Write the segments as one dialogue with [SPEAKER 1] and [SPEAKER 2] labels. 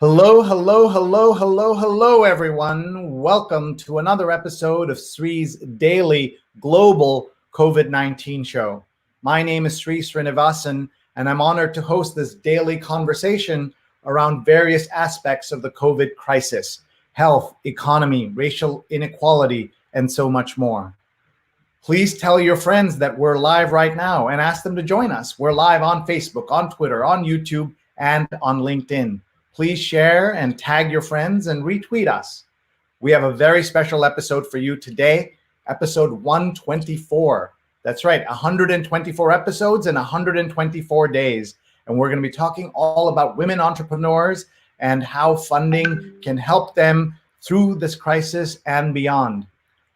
[SPEAKER 1] Hello, hello, hello, hello, hello, everyone. Welcome to another episode of Sree's daily global COVID-19 show. My name is Sree Sreenivasan, and I'm honored to host this daily conversation around various aspects of the COVID crisis: health, economy, racial inequality, and so much more. Please tell your friends that we're live right now and ask them to join us. We're live on Facebook, on Twitter, on YouTube, and on LinkedIn. Please share and tag your friends and retweet us. We have a very special episode for you today, episode 124. That's right, 124 episodes in 124 days. And we're going to be talking all about women entrepreneurs and how funding can help them through this crisis and beyond.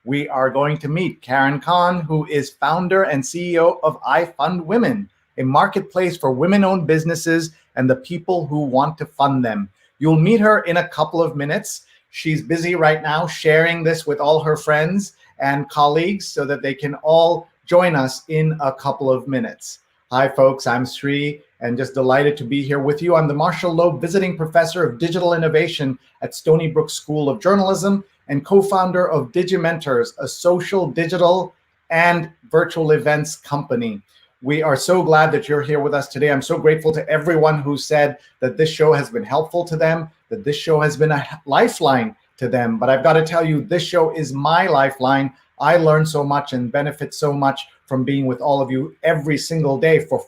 [SPEAKER 1] We are going to meet Cahn, who is founder and CEO of IFundWomen, a marketplace for women-owned businesses and the people who want to fund them. You'll meet her in a couple of minutes. She's busy right now sharing this with all her friends and colleagues so that they can all join us in a couple of minutes. Hi, folks, I'm Sree, and just delighted to be here with you. I'm the Marshall Loeb Visiting Professor of Digital Innovation at Stony Brook School of Journalism and co-founder of Digimentors, a social, digital, and virtual events company. We are so glad that you're here with us today. I'm so grateful to everyone who said that this show has been helpful to them, that this show has been a lifeline to them. But I've got to tell you, this show is my lifeline. I learn so much and benefit so much from being with all of you every single day for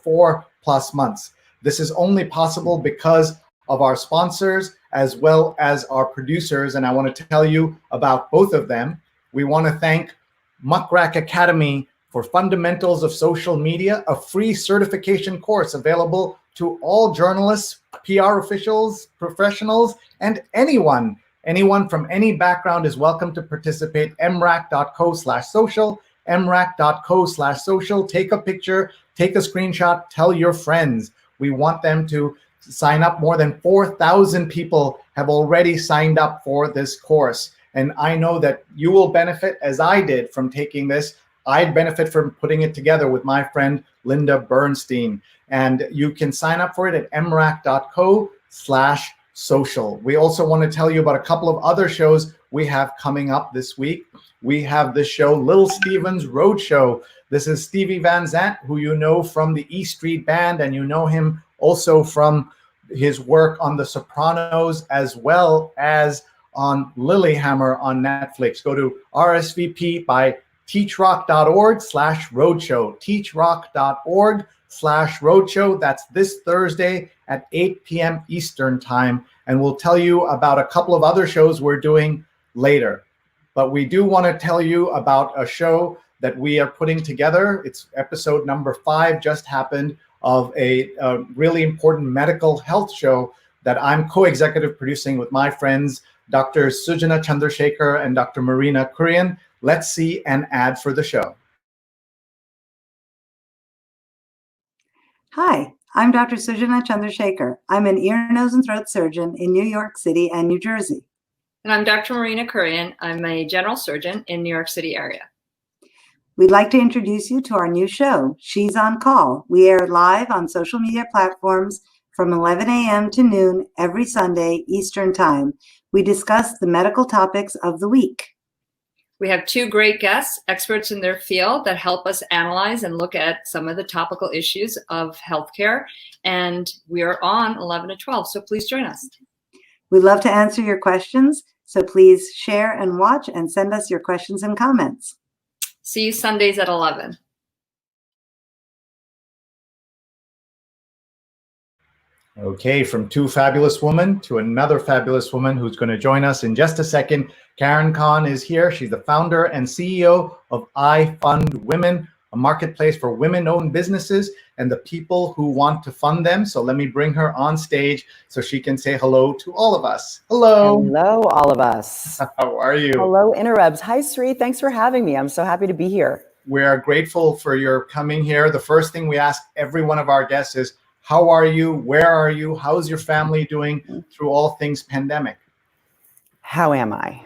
[SPEAKER 1] 4+ months. This is only possible because of our sponsors as well as our producers. And I want to tell you about both of them. We want to thank Muckrack Academy for Fundamentals of Social Media, a free certification course available to all journalists, PR officials, professionals, and anyone from any background is welcome to participate. mrac.co/social, mrac.co/social. Take a picture, take a screenshot, tell your friends. We want them to sign up. More than 4,000 people have already signed up for this course. And I know that you will benefit as I did from taking this. I'd benefit from putting it together with my friend, Linda Bernstein. And you can sign up for it at mrac.co/social. We also want to tell you about a couple of other shows we have coming up this week. We have the show Little Steven's Roadshow. This is Stevie Van Zandt, who you know from the E Street Band, and you know him also from his work on The Sopranos, as well as on Lilyhammer on Netflix. Go to RSVP by teachrock.org/roadshow, teachrock.org/roadshow. That's this Thursday at 8 p.m. Eastern time. And we'll tell you about a couple of other shows we're doing later. But we do want to tell you about a show that we are putting together. It's episode number 5 just happened of a really important medical health show that I'm co-executive producing with my friends, Dr. Sujana Chandrasekhar and Dr. Marina Kurian. Let's see an ad for the show.
[SPEAKER 2] Hi, I'm Dr. Sujana Chandrasekhar. I'm an ear, nose, and throat surgeon in New York City and New Jersey.
[SPEAKER 3] And I'm Dr. Marina Kurian. I'm a general surgeon in New York City area.
[SPEAKER 2] We'd like to introduce you to our new show, She's on Call. We air live on social media platforms from 11 a.m. to noon every Sunday Eastern Time. We discuss the medical topics of the week.
[SPEAKER 3] We have 2 great guests, experts in their field, that help us analyze and look at some of the topical issues of healthcare. And we are on 11 to 12, so please join us.
[SPEAKER 2] We'd love to answer your questions, so please share and watch and send us your questions and comments.
[SPEAKER 3] See you Sundays at 11.
[SPEAKER 1] Okay, from 2 fabulous women to another fabulous woman who's going to join us in just a second. Cahn is here. She's the founder and CEO of IFundWomen, a marketplace for women-owned businesses and the people who want to fund them. So let me bring her on stage so she can say hello to all of us. Hello.
[SPEAKER 4] Hello, all of us.
[SPEAKER 1] How are you?
[SPEAKER 4] Hello, Interwebs. Hi, Sree. Thanks for having me. I'm so happy to be here.
[SPEAKER 1] We are grateful for your coming here. The first thing we ask every one of our guests is, how are you? Where are you? How's your family doing through all things pandemic?
[SPEAKER 4] How am I?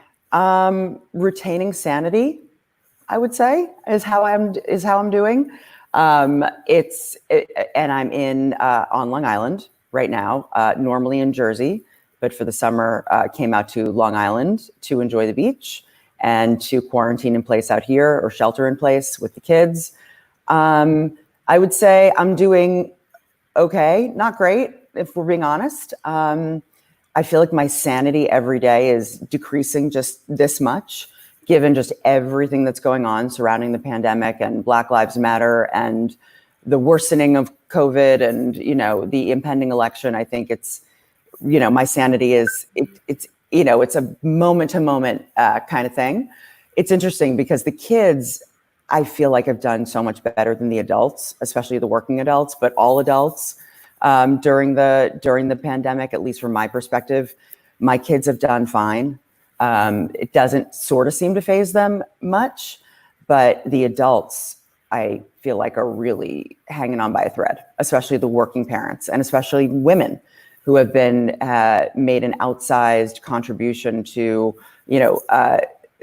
[SPEAKER 4] Retaining sanity, I would say, is how I'm doing. And I'm in on Long Island right now, normally in Jersey. but for the summer came out to Long Island to enjoy the beach and to quarantine in place out here, or shelter in place with the kids. I would say I'm doing okay, not great, if we're being honest. I feel like my sanity every day is decreasing just this much, given just everything that's going on surrounding the pandemic and Black Lives Matter and the worsening of COVID and, you know, the impending election. I think it's, you know, my sanity is, it's you know, it's a moment to moment kind of thing. It's interesting because the kids, I feel like, have done so much better than the adults, especially the working adults, but all adults during the pandemic, at least from my perspective. My kids have done fine. It doesn't sort of seem to faze them much, but the adults, I feel like, are really hanging on by a thread, especially the working parents and especially women who have been made an outsized contribution to, you know,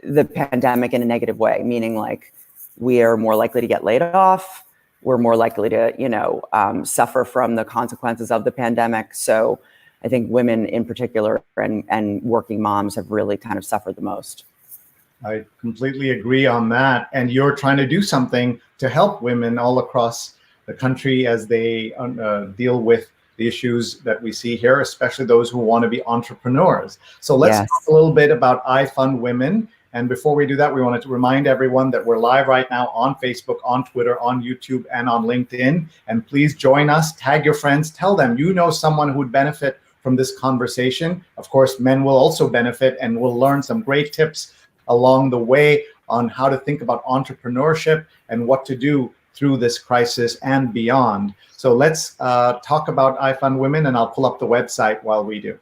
[SPEAKER 4] the pandemic in a negative way, meaning like we are more likely to get laid off. We're more likely to, you know, suffer from the consequences of the pandemic. So I think women in particular and working moms have really kind of suffered the most.
[SPEAKER 1] I completely agree on that. And you're trying to do something to help women all across the country as they deal with the issues that we see here, especially those who want to be entrepreneurs. So let's talk a little bit about IFundWomen. And before we do that, we wanted to remind everyone that we're live right now on Facebook, on Twitter, on YouTube, and on LinkedIn. And please join us, tag your friends, tell them you know someone who would benefit from this conversation. Of course, men will also benefit, and we'll learn some great tips along the way on how to think about entrepreneurship and what to do through this crisis and beyond. So let's talk about IFundWomen, and I'll pull up the website while we do.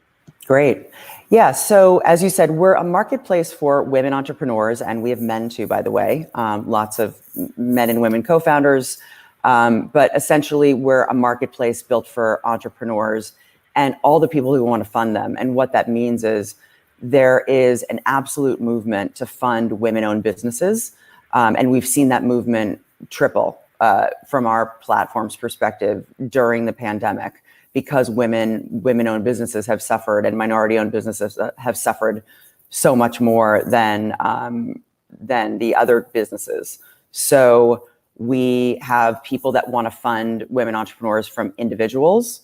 [SPEAKER 4] Great. Yeah, so as you said, we're a marketplace for women entrepreneurs, and we have men too, by the way, lots of men and women co-founders, but essentially we're a marketplace built for entrepreneurs and all the people who want to fund them. And what that means is there is an absolute movement to fund women-owned businesses, and we've seen that movement triple from our platform's perspective during the pandemic, because women-owned businesses have suffered, and minority-owned businesses have suffered so much more than the other businesses. So we have people that want to fund women entrepreneurs, from individuals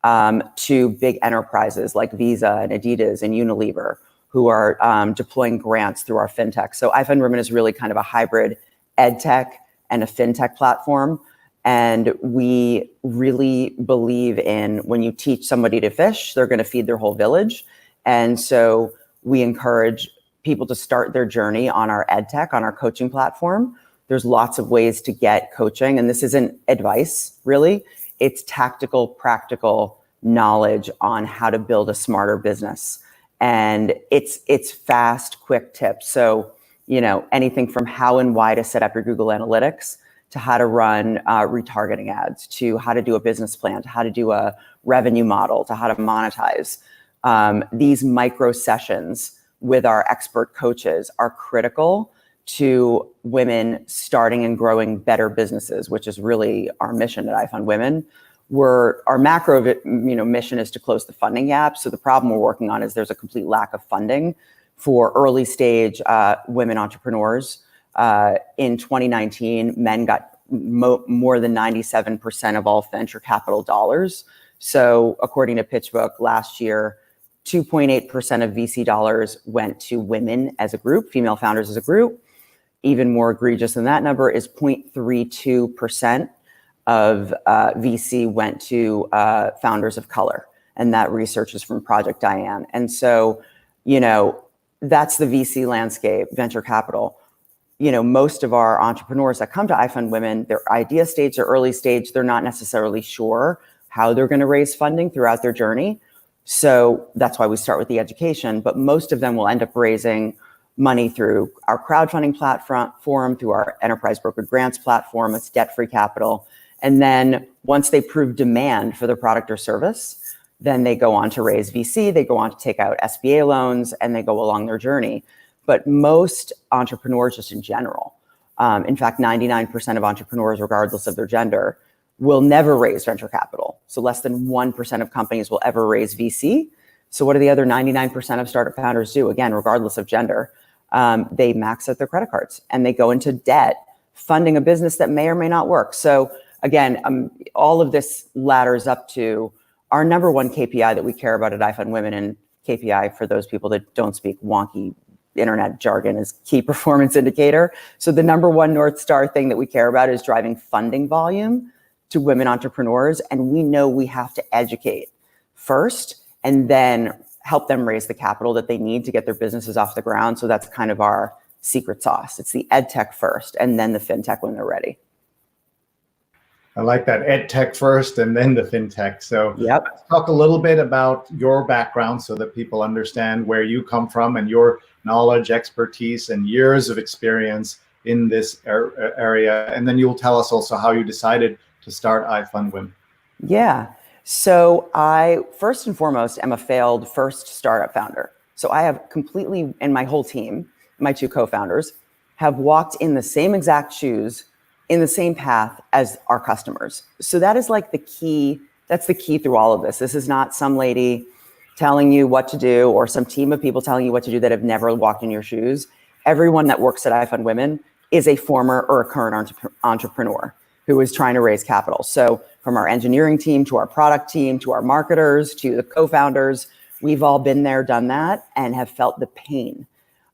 [SPEAKER 4] to big enterprises like Visa and Adidas and Unilever, who are deploying grants through our fintech. So IFundWomen is really kind of a hybrid ed tech and a fintech platform. And we really believe in, when you teach somebody to fish, they're going to feed their whole village. And so we encourage people to start their journey on our ed tech, on our coaching platform. There's lots of ways to get coaching, and this isn't advice, really. It's tactical, practical knowledge on how to build a smarter business. And it's fast, quick tips. So, you know, anything from how and why to set up your Google Analytics, to how to run retargeting ads, to how to do a business plan, to how to do a revenue model, to how to monetize. These micro sessions with our expert coaches are critical to women starting and growing better businesses, which is really our mission at IFundWomen. Our macro mission is to close the funding gap. So the problem we're working on is there's a complete lack of funding for early stage women entrepreneurs. In 2019, men got more than 97% of all venture capital dollars. So according to PitchBook, last year, 2.8% of VC dollars went to women as a group, female founders as a group. Even more egregious than that number is 0.32% of VC went to founders of color. And that research is from Project Diane. And so, you know, that's the VC landscape, venture capital. You know, most of our entrepreneurs that come to IFundWomen, they're idea stage or early stage. They're not necessarily sure how they're going to raise funding throughout their journey. So that's why we start with the education. But most of them will end up raising money through our crowdfunding platform, through our enterprise brokered grants platform. It's debt-free capital. And then once they prove demand for their product or service, then they go on to raise VC, they go on to take out SBA loans, and they go along their journey. But most entrepreneurs, just in general, in fact, 99% of entrepreneurs, regardless of their gender, will never raise venture capital. So less than 1% of companies will ever raise VC. So what do the other 99% of startup founders do? Again, regardless of gender, they max out their credit cards and they go into debt, funding a business that may or may not work. So again, all of this ladders up to our number one KPI that we care about at IFundWomen, and KPI for those people that don't speak wonky internet jargon is key performance indicator. So the number one North Star thing that we care about is driving funding volume to women entrepreneurs. And we know we have to educate first and then help them raise the capital that they need to get their businesses off the ground. So that's kind of our secret sauce. It's the ed tech first and then the fintech when they're ready.
[SPEAKER 1] I like that, ed tech first and then the fintech. So
[SPEAKER 4] let's
[SPEAKER 1] talk a little bit about your background so that people understand where you come from and your knowledge, expertise, and years of experience in this area. And then you'll tell us also how you decided to start IFundWomen.
[SPEAKER 4] Yeah. So I, first and foremost, am a failed first startup founder. So I have completely, and my whole team, my two co-founders, have walked in the same exact shoes in the same path as our customers. So that is like the key, that's the key through all of this. This is not some lady telling you what to do or some team of people telling you what to do that have never walked in your shoes. Everyone that works at IFundWomen is a former or a current entrepreneur who is trying to raise capital. So from our engineering team to our product team, to our marketers, to the co-founders, we've all been there, done that, and have felt the pain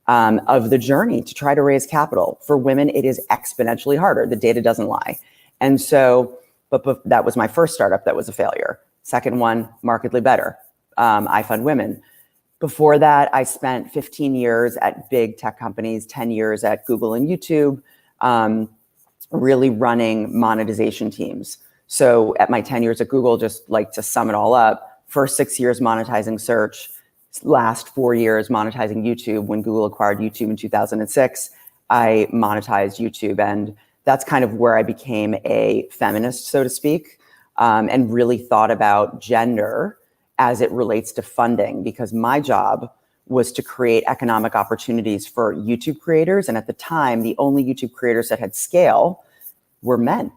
[SPEAKER 4] of the journey to try to raise capital. For women, it is exponentially harder. The data doesn't lie. And so, but that was my first startup that was a failure. Second one, markedly better, IFundWomen. Before that, I spent 15 years at big tech companies, 10 years at Google and YouTube, really running monetization teams. So at my 10 years at Google, just like to sum it all up, first 6 years monetizing search, last 4 years monetizing YouTube. When Google acquired YouTube in 2006, I monetized YouTube. And that's kind of where I became a feminist, so to speak, and really thought about gender as it relates to funding, because my job was to create economic opportunities for YouTube creators. And at the time, the only YouTube creators that had scale were men,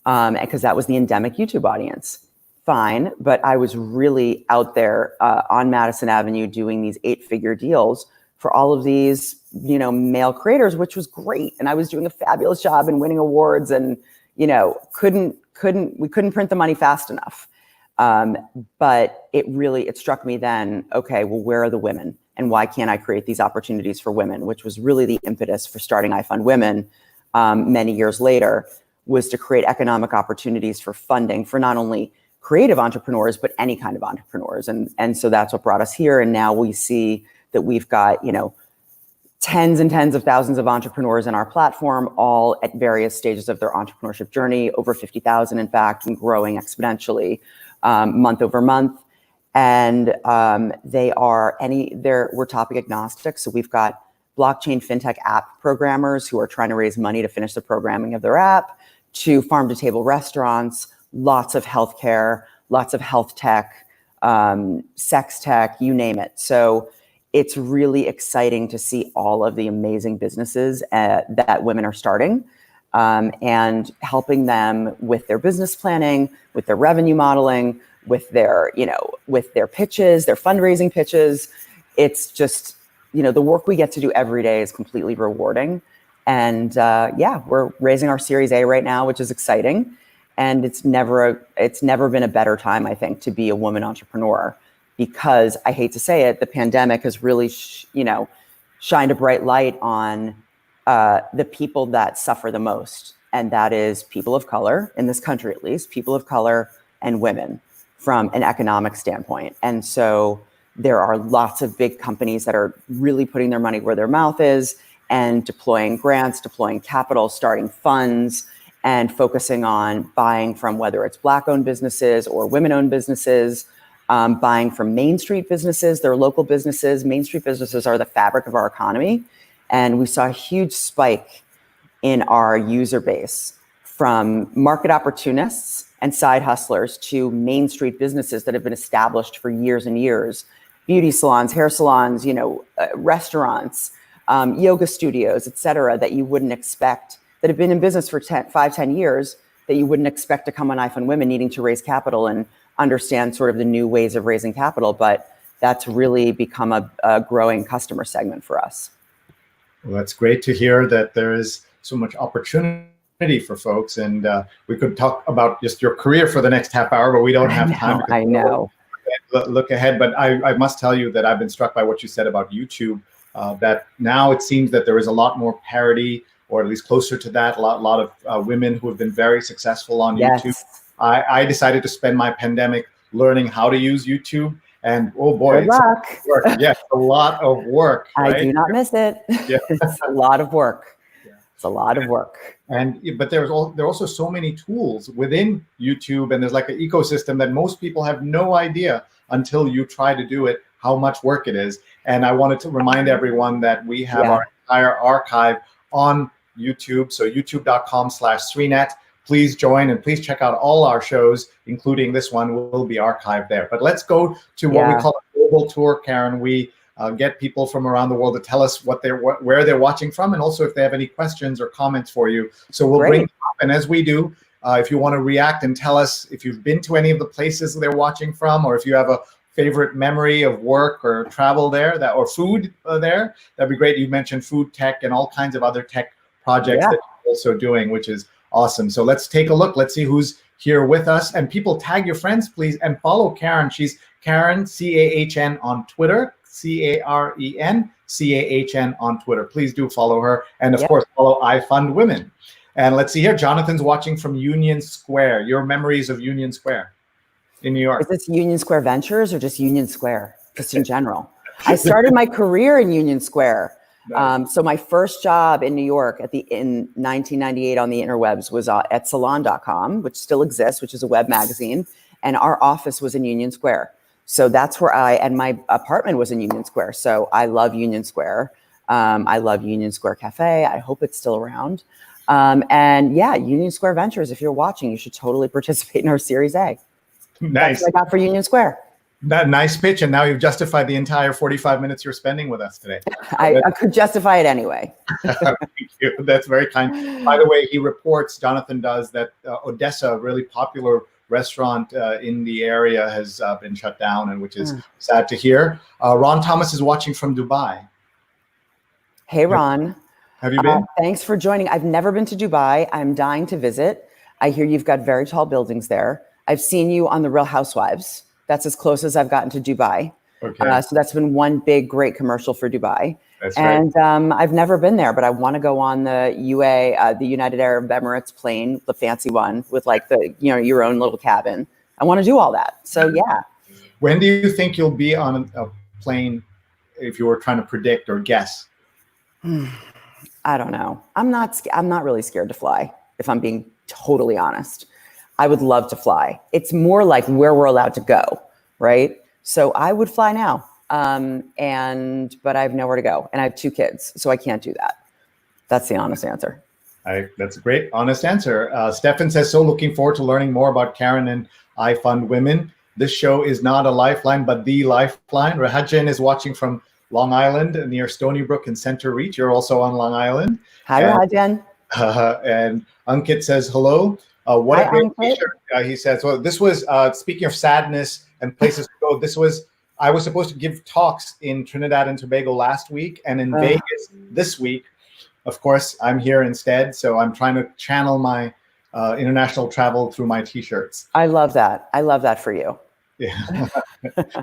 [SPEAKER 4] because that was the endemic YouTube audience. Fine, but I was really out there on Madison Avenue doing these 8-figure deals for all of these, male creators, which was great. And I was doing a fabulous job and winning awards, and we couldn't print the money fast enough. But it struck me then, okay, well, where are the women? And why can't I create these opportunities for women? Which was really the impetus for starting IFundWomen many years later, was to create economic opportunities for funding for not only creative entrepreneurs, but any kind of entrepreneurs. And so that's what brought us here. And now we see that we've got, tens and tens of thousands of entrepreneurs in our platform, all at various stages of their entrepreneurship journey, over 50,000, in fact, and growing exponentially month over month. And we're topic agnostic. So we've got blockchain fintech app programmers who are trying to raise money to finish the programming of their app, to farm to table restaurants, lots of healthcare, lots of health tech, sex tech, you name it. So it's really exciting to see all of the amazing businesses that women are starting, and helping them with their business planning, with their revenue modeling, with their pitches, their fundraising pitches. It's just, the work we get to do every day is completely rewarding. And we're raising our Series A right now, which is exciting. And it's never been a better time, I think, to be a woman entrepreneur, because I hate to say it, the pandemic has really, shined a bright light on the people that suffer the most. And that is people of color, in this country at least, people of color and women from an economic standpoint. And so there are lots of big companies that are really putting their money where their mouth is and deploying grants, deploying capital, starting funds, and focusing on buying from, whether it's Black-owned businesses or women-owned businesses, buying from Main Street businesses, their local businesses. Main Street businesses are the fabric of our economy. And we saw a huge spike in our user base from market opportunists and side hustlers to Main Street businesses that have been established for years and years. Beauty salons, hair salons, restaurants, yoga studios, et cetera, that you wouldn't expect, that have been in business for 10 years, that you wouldn't expect to come on IFundWomen needing to raise capital and understand sort of the new ways of raising capital. But that's really become a growing customer segment for us.
[SPEAKER 1] Well, that's great to hear that there is so much opportunity for folks. And we could talk about just your career for the next half hour, but we don't have time.
[SPEAKER 4] I know.
[SPEAKER 1] Look ahead, but I must tell you that I've been struck by what you said about YouTube, that now it seems that there is a lot more parity, or at least closer to that, a lot of women who have been very successful on YouTube. I decided to spend my pandemic learning how to use YouTube, and oh boy,
[SPEAKER 4] good luck.
[SPEAKER 1] Work. Yeah, a lot of work. Right?
[SPEAKER 4] I do not miss it.
[SPEAKER 1] Yeah.
[SPEAKER 4] It's a lot of work.
[SPEAKER 1] Yeah.
[SPEAKER 4] It's a lot of work.
[SPEAKER 1] But there are also so many tools within YouTube, and there's like an ecosystem that most people have no idea until you try to do it, how much work it is. And I wanted to remind everyone that we have our entire archive on YouTube. So youtube.com/Sreenet. Please join, and please check out all our shows, including this one will be archived there. But let's go to what we call a global tour, Karen. We get people from around the world to tell us where they're watching from, and also if they have any questions or comments for you. So we'll bring them up, and as we do, if you want to react and tell us if you've been to any of the places they're watching from, or if you have a favorite memory of work or travel there, or food there, that'd be great. You mentioned food tech and all kinds of other tech projects that you're also doing, which is awesome. So let's take a look. Let's see who's here with us. And people, tag your friends, please, and follow Cahn. She's Cahn, C-A-H-N on Twitter, C-A-R-E-N, C-A-H-N on Twitter. Please do follow her. And of course, follow IFundWomen. And let's see here. Jonathan's watching from Union Square. Your memories of Union Square in New York.
[SPEAKER 4] Is this Union Square Ventures or just Union Square, just in general? I started my career in Union Square. Nice. So my first job in New York in 1998 on the interwebs was at salon.com, which still exists, which is a web magazine. And our office was in Union Square. So that's where and my apartment was in Union Square. So I love Union Square. I love Union Square Cafe. I hope it's still around. And yeah, Union Square Ventures, if you're watching, you should totally participate in our Series A.
[SPEAKER 1] Nice.
[SPEAKER 4] That's what I got for Union Square.
[SPEAKER 1] That nice pitch, and now you've justified the entire 45 minutes you're spending with us today.
[SPEAKER 4] I could justify it anyway.
[SPEAKER 1] Thank you. That's very kind. By the way, Jonathan does, that Odessa, a really popular restaurant in the area, has been shut down, and which is sad to hear. Ron Thomas is watching from Dubai.
[SPEAKER 4] Hey, Ron.
[SPEAKER 1] Have you been?
[SPEAKER 4] Thanks for joining. I've never been to Dubai. I'm dying to visit. I hear you've got very tall buildings there. I've seen you on The Real Housewives. That's as close as I've gotten to Dubai. Okay. So that's been one big, great commercial for Dubai.
[SPEAKER 1] That's
[SPEAKER 4] right. And I've never been there, but I want to go on the the United Arab Emirates plane, the fancy one with like your own little cabin. I want to do all that. So yeah.
[SPEAKER 1] When do you think you'll be on a plane, if you were trying to predict or guess?
[SPEAKER 4] I don't know. I'm not really scared to fly, if I'm being totally honest. I would love to fly. It's more like where we're allowed to go, right? So I would fly now, but I have nowhere to go, and I have 2 kids, so I can't do that. That's the honest answer.
[SPEAKER 1] That's a great, honest answer. Stefan says, so looking forward to learning more about Karen and IFundWomen. This show is not a lifeline, but the lifeline. Rahajan is watching from Long Island near Stony Brook and Center Reach. You're also on Long Island.
[SPEAKER 4] Hi, Rahajan.
[SPEAKER 1] And Ankit says, hello. What a great t-shirt, he says. Well, this was, speaking of sadness and places to go, I was supposed to give talks in Trinidad and Tobago last week, and in Vegas this week. Of course, I'm here instead, so I'm trying to channel my international travel through my t-shirts.
[SPEAKER 4] I love that. I love that for you.
[SPEAKER 1] Yeah.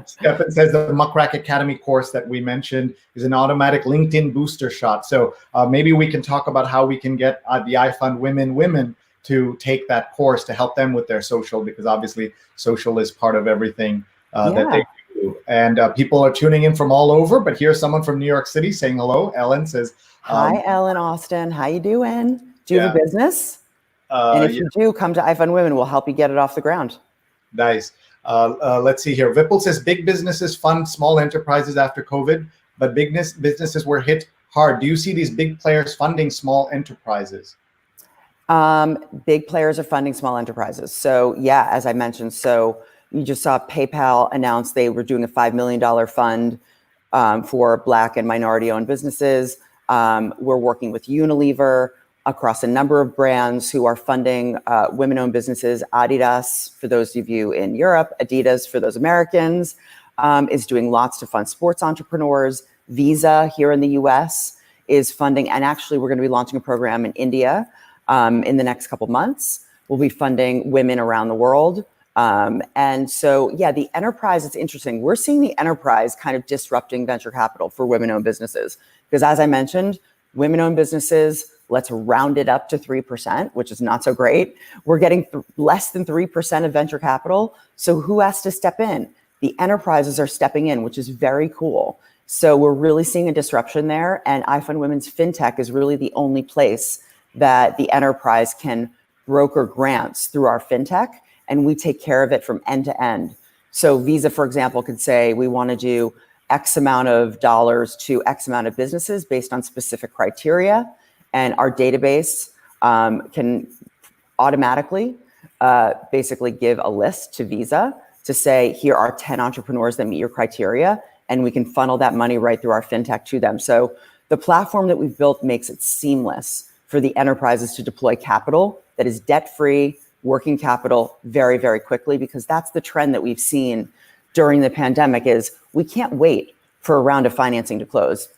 [SPEAKER 1] Stefan says the Muckrack Academy course that we mentioned is an automatic LinkedIn booster shot. So maybe we can talk about how we can get the IFundWomen women to take that course to help them with their social, because obviously social is part of everything that they do. And people are tuning in from all over, but here's someone from New York City saying hello. Ellen says,
[SPEAKER 4] hi, Ellen Austin. How you doing? Do you have a business? And if you do, come to IFundWomen. We'll help you get it off the ground.
[SPEAKER 1] Nice. Let's see here. Vipul says big businesses fund small enterprises after COVID, but businesses were hit hard. Do you see these big players funding small enterprises?
[SPEAKER 4] Big players are funding small enterprises. So yeah, as I mentioned, so you just saw PayPal announce they were doing a $5 million fund for Black and minority-owned businesses. We're working with Unilever across a number of brands who are funding women-owned businesses. Adidas, for those of you in Europe, Adidas for those Americans. is doing lots to fund sports entrepreneurs. Visa here in the US is funding, and actually we're going to be launching a program in India in the next couple months. We'll be funding women around the world. And so, yeah, the enterprise, it's interesting. We're seeing the enterprise kind of disrupting venture capital for women-owned businesses. Because as I mentioned, women-owned businesses, let's round it up to 3%, which is not so great. We're getting less than 3% of venture capital. So who has to step in? The enterprises are stepping in, which is very cool. So we're really seeing a disruption there. And IFundWomen's FinTech is really the only place that the enterprise can broker grants through our FinTech, and we take care of it from end to end. So Visa, for example, could say, we want to do X amount of dollars to X amount of businesses based on specific criteria. And our database can automatically basically give a list to Visa to say, here are 10 entrepreneurs that meet your criteria, and we can funnel that money right through our FinTech to them. So the platform that we've built makes it seamless for the enterprises to deploy capital that is debt-free, working capital very, very quickly, because that's the trend that we've seen during the pandemic is we can't wait for a round of financing to close.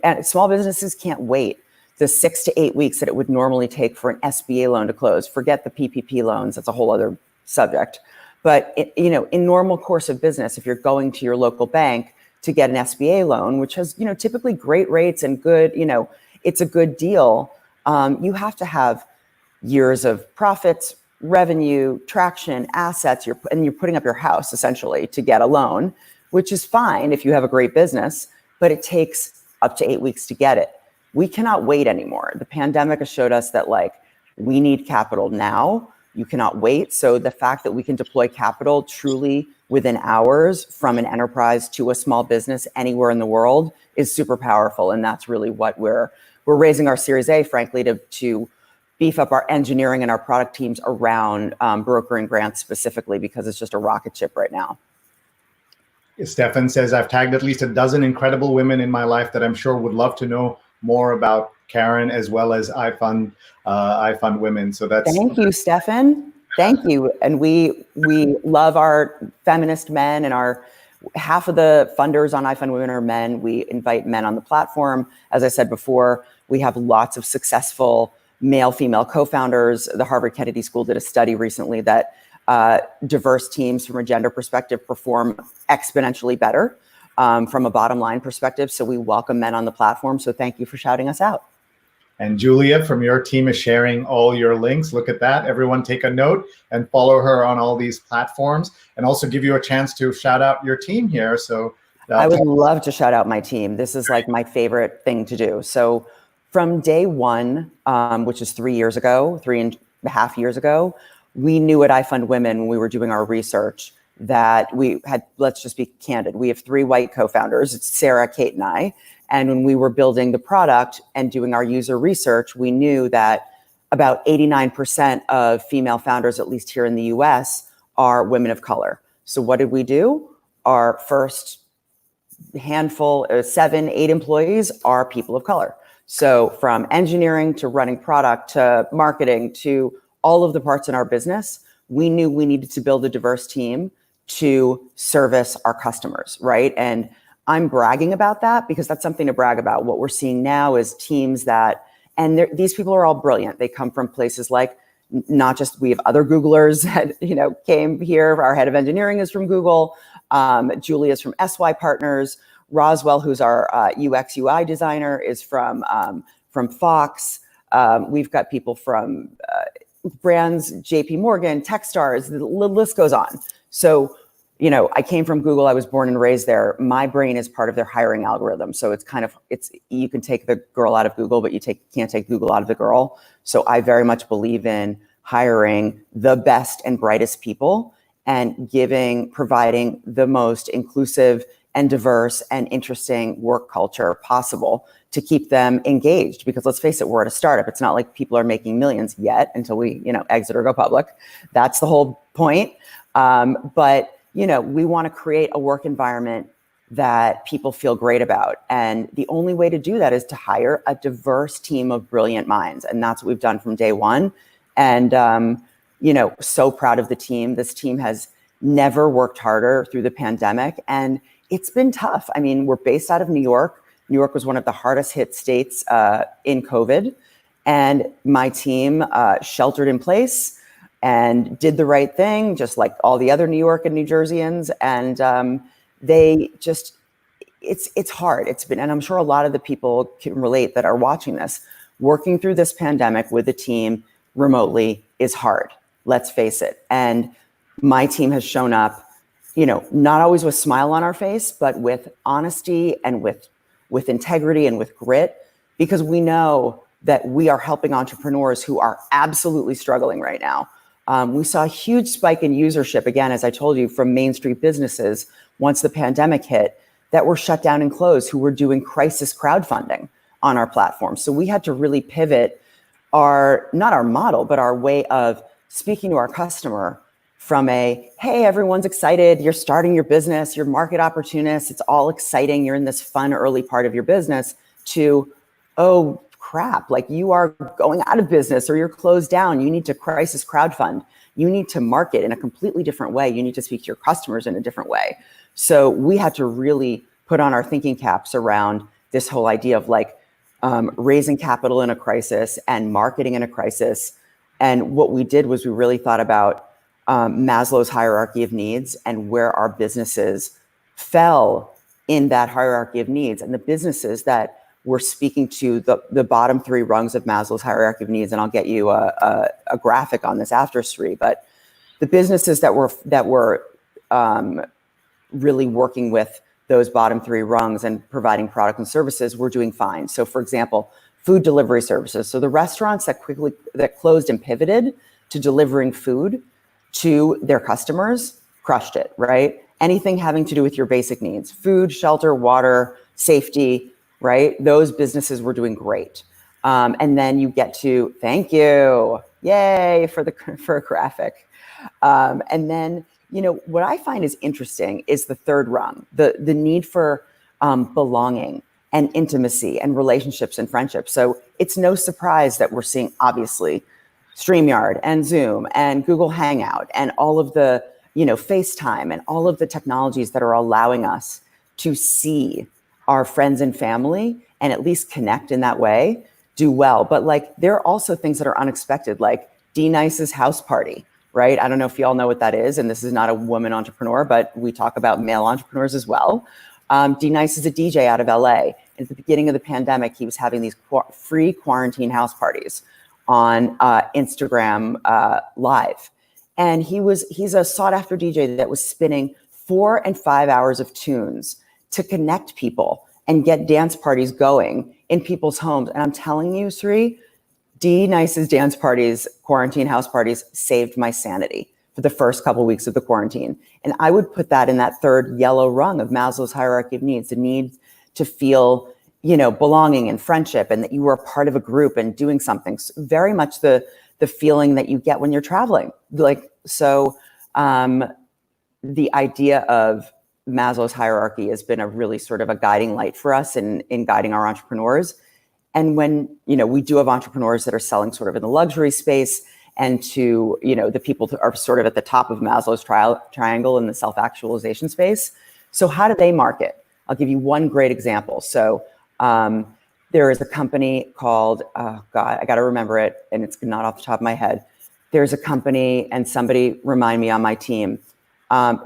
[SPEAKER 4] And small businesses can't wait the 6 to 8 weeks that it would normally take for an SBA loan to close. Forget the PPP loans, that's a whole other subject. But in normal course of business, if you're going to your local bank to get an SBA loan, which has typically great rates and good, it's a good deal, you have to have years of profits, revenue, traction, assets, and you're putting up your house essentially to get a loan, which is fine if you have a great business, but it takes up to 8 weeks to get it. We cannot wait anymore. The pandemic has showed us that we need capital now. You cannot wait. So the fact that we can deploy capital truly within hours from an enterprise to a small business anywhere in the world is super powerful. And that's really what we're raising our Series A, frankly, to beef up our engineering and our product teams around brokering grants specifically, because it's just a rocket ship right now.
[SPEAKER 1] Stefan says, I've tagged at least a dozen incredible women in my life that I'm sure would love to know more about Cahn as well as IFundWomen. So that's...
[SPEAKER 4] Thank you, Stefan. Thank you. And we love our feminist men, and half of the funders on IFundWomen are men. We invite men on the platform. As I said before, we have lots of successful male-female co-founders. The Harvard Kennedy School did a study recently that diverse teams from a gender perspective perform exponentially better from a bottom line perspective. So we welcome men on the platform. So thank you for shouting us out.
[SPEAKER 1] And Julia from your team is sharing all your links. Look at that. Everyone take a note and follow her on all these platforms, and also give you a chance to shout out your team here. So
[SPEAKER 4] I would love to shout out my team. This is my favorite thing to do. So from day one, which is 3.5 years ago, we knew at IFundWomen when we were doing our research that we had, let's just be candid, we have 3 white co-founders. It's Sarah, Kate, and I. And when we were building the product and doing our user research, we knew that about 89% of female founders, at least here in the US, are women of color. So what did we do? Our first handful, 7, 8 employees are people of color. So from engineering to running product to marketing to all of the parts in our business, we knew we needed to build a diverse team to service our customers, right? And I'm bragging about that because that's something to brag about. What we're seeing now is teams these people are all brilliant. They come from places not just, we have other Googlers that, came here. Our head of engineering is from Google. Julia is from SY Partners. Roswell, who's our UX UI designer, is from Fox. We've got people from brands, JP Morgan, Techstars, the list goes on. So, I came from Google. I was born and raised there. My brain is part of their hiring algorithm. So you can take the girl out of Google, but you can't take Google out of the girl. So I very much believe in hiring the best and brightest people and providing the most inclusive and diverse and interesting work culture possible to keep them engaged. Because let's face it, we're at a startup. It's not like people are making millions yet until we, exit or go public. That's the whole point. But we want to create a work environment that people feel great about. And the only way to do that is to hire a diverse team of brilliant minds. And that's what we've done from day one. And, so proud of the team. This team has never worked harder through the pandemic. And it's been tough. I mean, we're based out of New York. New York was one of the hardest hit states in COVID. And my team sheltered in place and did the right thing, just like all the other New York and New Jerseyans. And they just, it's hard. It's been, and I'm sure a lot of the people can relate that are watching this. Working through this pandemic with a team remotely is hard. Let's face it. And my team has shown up, not always with a smile on our face, but with honesty and with integrity and with grit, because we know that we are helping entrepreneurs who are absolutely struggling right now. We saw a huge spike in usership, again, as I told you, from Main Street businesses once the pandemic hit that were shut down and closed, who were doing crisis crowdfunding on our platform. So we had to really pivot not our model, but our way of speaking to our customer from hey, everyone's excited, you're starting your business, you're market opportunists, it's all exciting, you're in this fun early part of your business, to, oh crap, like you are going out of business or you're closed down, you need to crisis crowdfund, you need to market in a completely different way, you need to speak to your customers in a different way. So we had to really put on our thinking caps around this whole idea of raising capital in a crisis and marketing in a crisis. And what we did was we really thought about Maslow's hierarchy of needs and where our businesses fell in that hierarchy of needs, and the businesses that were speaking to the bottom three rungs of Maslow's hierarchy of needs. And I'll get you a graphic on this after, Sree, but the businesses that were really working with those bottom three rungs and providing product and services were doing fine. So for example, food delivery services. So the restaurants that closed and pivoted to delivering food to their customers crushed it, right? Anything having to do with your basic needs, food, shelter, water, safety, right? Those businesses were doing great. And then you get to, thank you, yay for a graphic. And then, what I find is interesting is the third rung, the need for belonging and intimacy and relationships and friendships. So it's no surprise that we're seeing, obviously, StreamYard and Zoom and Google Hangout and all of the, FaceTime and all of the technologies that are allowing us to see our friends and family and at least connect in that way, do well. But there are also things that are unexpected, like D-Nice's house party, right? I don't know if you all know what that is. And this is not a woman entrepreneur, but we talk about male entrepreneurs as well. D-Nice is a DJ out of LA. At the beginning of the pandemic, he was having these free quarantine house parties on Instagram Live. And he's a sought after DJ that was spinning 4 and 5 hours of tunes to connect people and get dance parties going in people's homes. And I'm telling you, Sree, D-Nice's dance parties, quarantine house parties, saved my sanity for the first couple of weeks of the quarantine. And I would put that in that third yellow rung of Maslow's hierarchy of needs, the need to feel, belonging and friendship and that you were a part of a group and doing something. So very much the feeling that you get when you're traveling. The idea of Maslow's hierarchy has been a really sort of a guiding light for us in guiding our entrepreneurs. And when, we do have entrepreneurs that are selling sort of in the luxury space and to, the people that are sort of at the top of Maslow's triangle in the self-actualization space. So how do they market? I'll give you one great example. So there is a company called, I got to remember it, and it's not off the top of my head. There's a company, and somebody remind me on my team.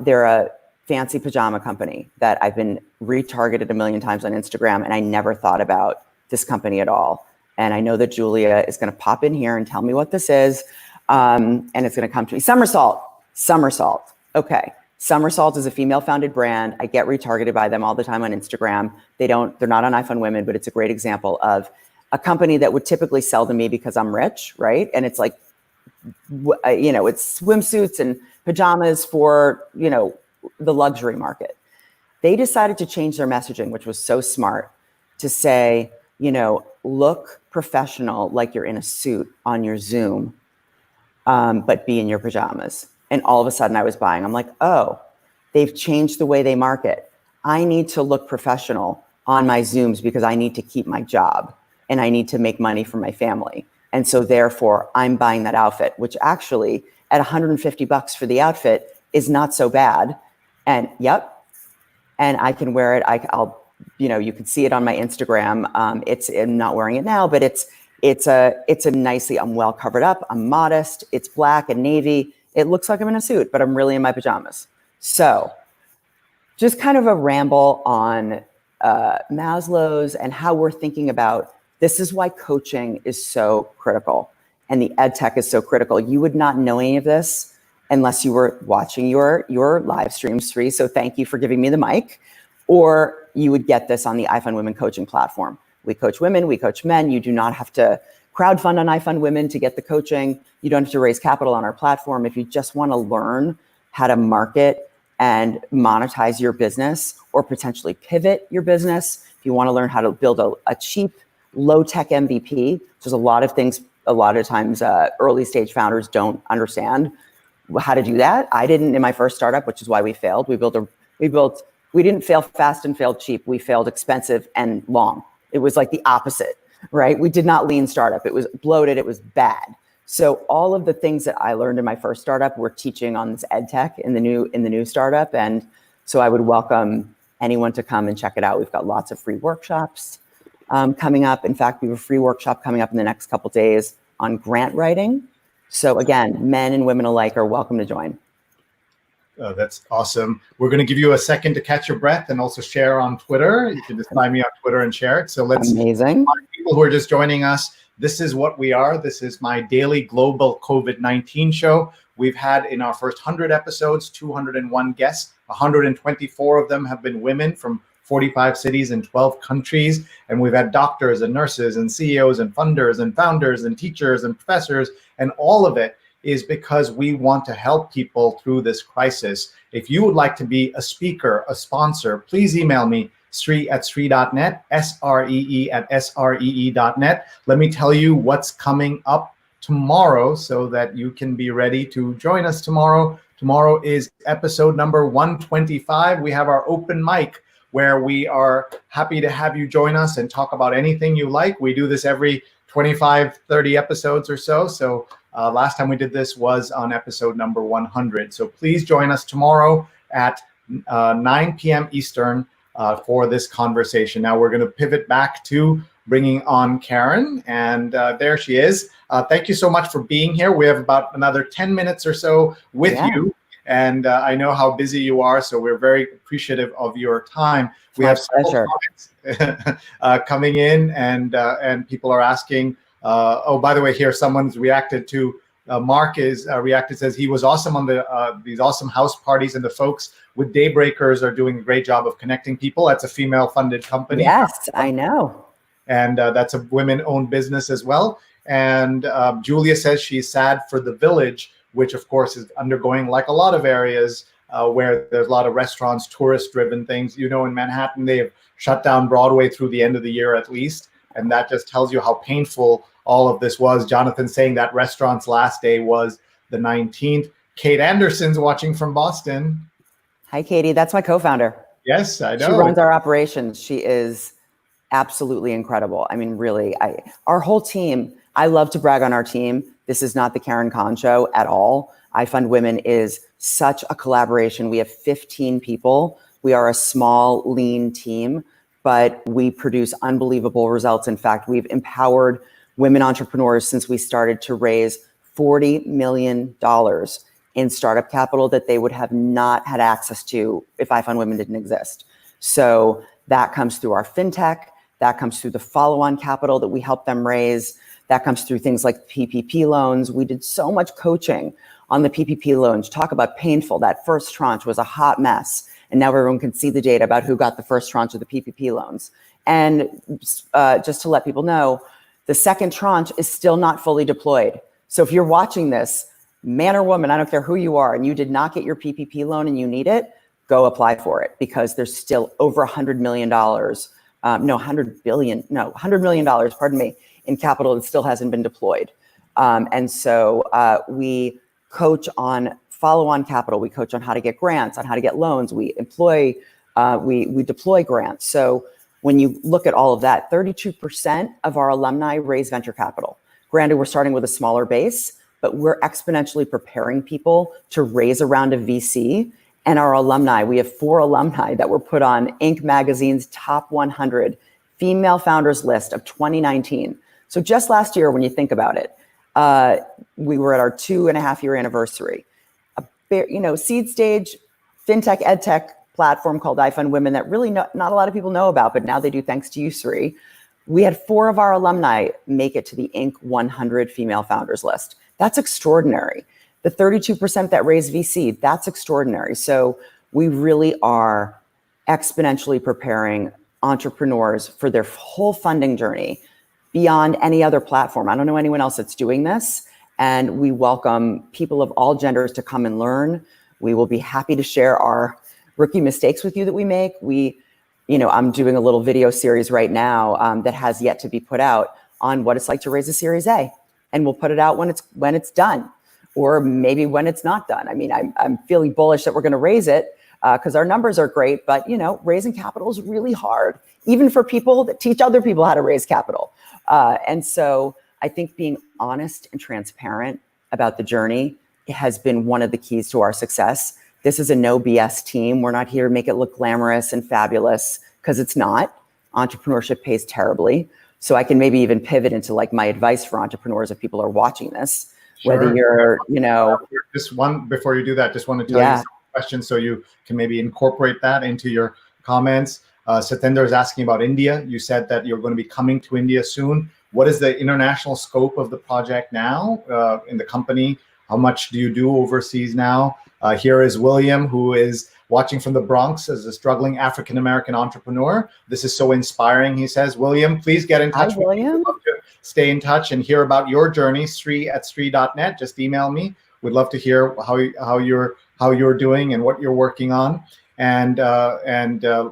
[SPEAKER 4] They're a fancy pajama company that I've been retargeted a million times on Instagram, and I never thought about this company at all. And I know that Julia is going to pop in here and tell me what this is. And it's going to come to me. Somersault. Okay. Somersault is a female founded brand. I get retargeted by them all the time on Instagram. They're not on IFundWomen, but it's a great example of a company that would typically sell to me because I'm rich, right? And it's it's swimsuits and pajamas for, the luxury market. They decided to change their messaging, which was so smart, to say, look professional, like you're in a suit on your Zoom, but be in your pajamas. And all of a sudden I was buying. I'm like, oh, they've changed the way they market. I need to look professional on my Zooms because I need to keep my job and I need to make money for my family. And so therefore I'm buying that outfit, which actually at $150 for the outfit is not so bad. And and I can wear it. I'll, you can see it on my Instagram. I'm not wearing it now, but it's a nicely, I'm well covered up. I'm modest. It's black and navy. It looks like I'm in a suit, but I'm really in my pajamas. So just kind of a ramble on Maslow's and how we're thinking about, this is why coaching is so critical and the ed tech is so critical. You would not know any of this unless you were watching your live stream, Sree. So thank you for giving me the mic. Or you would get this on the IFundWomen coaching platform. We coach women, we coach men. You do not have to crowdfund on IFundWomen to get the coaching. You don't have to raise capital on our platform. If you just want to learn how to market and monetize your business or potentially pivot your business, if you want to learn how to build a cheap, low-tech MVP, there's a lot of things, a lot of times early stage founders don't understand how to do that. I didn't in my first startup, which is why we failed. We didn't fail fast and failed cheap. We failed expensive and long. It was like the opposite, right? We did not lean startup. It was bloated. It was bad. So all of the things that I learned in my first startup, we're teaching on this ed tech in the new startup. And so I would welcome anyone to come and check it out. We've got lots of free workshops coming up. In fact, we have a free workshop coming up in the next couple of days on grant writing. So again, men and women alike are welcome to join.
[SPEAKER 1] Oh, that's awesome. We're going to give you a second to catch your breath and also share on Twitter. You can just find me on Twitter and share it. So let's,
[SPEAKER 4] amazing.
[SPEAKER 1] People who are just joining us, this is what we are. This is my daily global COVID-19 show. We've had in our first 100 episodes, 201 guests. 124 of them have been women from 45 cities and 12 countries. And we've had doctors and nurses and CEOs and funders and founders and teachers and professors. And all of it is because we want to help people through this crisis. If you would like to be a speaker, a sponsor, please email me, sree@sree.net, sree@sree.net. Let me tell you what's coming up tomorrow so that you can be ready to join us tomorrow. Tomorrow is episode number 125. We have our open mic where we are happy to have you join us and talk about anything you like. We do this every 25, 30 episodes or so. So last time we did this was on episode number 100. So please join us tomorrow at 9 p.m. Eastern for this conversation. Now we're going to pivot back to bringing on Karen, and there she is. Thank you so much for being here. We have about another 10 minutes or so with you, and I know how busy you are, so we're very appreciative of your time. We have several comments coming in, and people are asking. Oh, by the way, here someone's reacted to. Mark is reacted, says he was awesome on these awesome house parties, and the folks with Daybreakers are doing a great job of connecting people. That's a female-funded company.
[SPEAKER 4] Yes, I know.
[SPEAKER 1] And that's a women-owned business as well. And Julia says she's sad for the Village, which of course is undergoing, like a lot of areas where there's a lot of restaurants, tourist-driven things. You know, in Manhattan, they have shut down Broadway through the end of the year at least. And that just tells you how painful all of this was. Jonathan saying that restaurant's last day was the 19th. Kate Anderson's watching from Boston.
[SPEAKER 4] Hi, Katie. That's my co-founder.
[SPEAKER 1] Yes, I know.
[SPEAKER 4] She runs our operations. She is absolutely incredible. I mean, really, our whole team, I love to brag on our team. This is not the Karen Cahn show at all. IFundWomen is such a collaboration. We have 15 people. We are a small, lean team, but we produce unbelievable results. In fact, we've empowered women entrepreneurs since we started to raise $40 million in startup capital that they would have not had access to if IFundWomen didn't exist. So that comes through our fintech, that comes through the follow-on capital that we help them raise, that comes through things like PPP loans. We did so much coaching on the PPP loans. Talk about painful. That first tranche was a hot mess. And now everyone can see the data about who got the first tranche of the PPP loans. And just to let people know, the second tranche is still not fully deployed. So if you're watching this, man or woman, I don't care who you are, and you did not get your PPP loan and you need it, go apply for it, because there's still over $100 million, $100 million, pardon me, in capital that still hasn't been deployed. And so we coach on follow-on capital. We coach on how to get grants, on how to get loans. We deploy grants. So when you look at all of that, 32% of our alumni raise venture capital. Granted, we're starting with a smaller base, but we're exponentially preparing people to raise a round of VC. And our alumni, we have 4 alumni that were put on Inc. magazine's top 100 female founders list of 2019. So just last year, when you think about it, we were at our 2.5-year anniversary. Seed stage, fintech, edtech platform called IFundWomen that really not a lot of people know about, but now they do thanks to you, Sree. We had 4 of our alumni make it to the Inc. 100 female founders list. That's extraordinary. The 32% that raised VC, that's extraordinary. So we really are exponentially preparing entrepreneurs for their whole funding journey beyond any other platform. I don't know anyone else that's doing this. And we welcome people of all genders to come and learn. We will be happy to share our rookie mistakes with you that we make. I'm doing a little video series right now that has yet to be put out on what it's like to raise a Series A. And we'll put it out when it's done, or maybe when it's not done. I mean, I'm feeling bullish that we're going to raise it because our numbers are great, but raising capital is really hard, even for people that teach other people how to raise capital. And so I think being honest and transparent about the journey has been one of the keys to our success. This is a no BS team. We're not here to make it look glamorous and fabulous, because it's not. Entrepreneurship pays terribly. So I can maybe even pivot into like my advice for entrepreneurs if people are watching this,
[SPEAKER 1] Sure.
[SPEAKER 4] whether you're,
[SPEAKER 1] Just one, before you do that, just want to tell you some questions so you can maybe incorporate that into your comments. Satinder is asking about India. You said that you're going to be coming to India soon. What is the international scope of the project now in the company? How much do you do overseas now? Here is William, who is watching from the Bronx as a struggling African-American entrepreneur. This is so inspiring, he says. William, please get in touch with me. We'd love to stay in touch and hear about your journey. Sree@Sree.net. Just email me. We'd love to hear how you're doing and what you're working on. And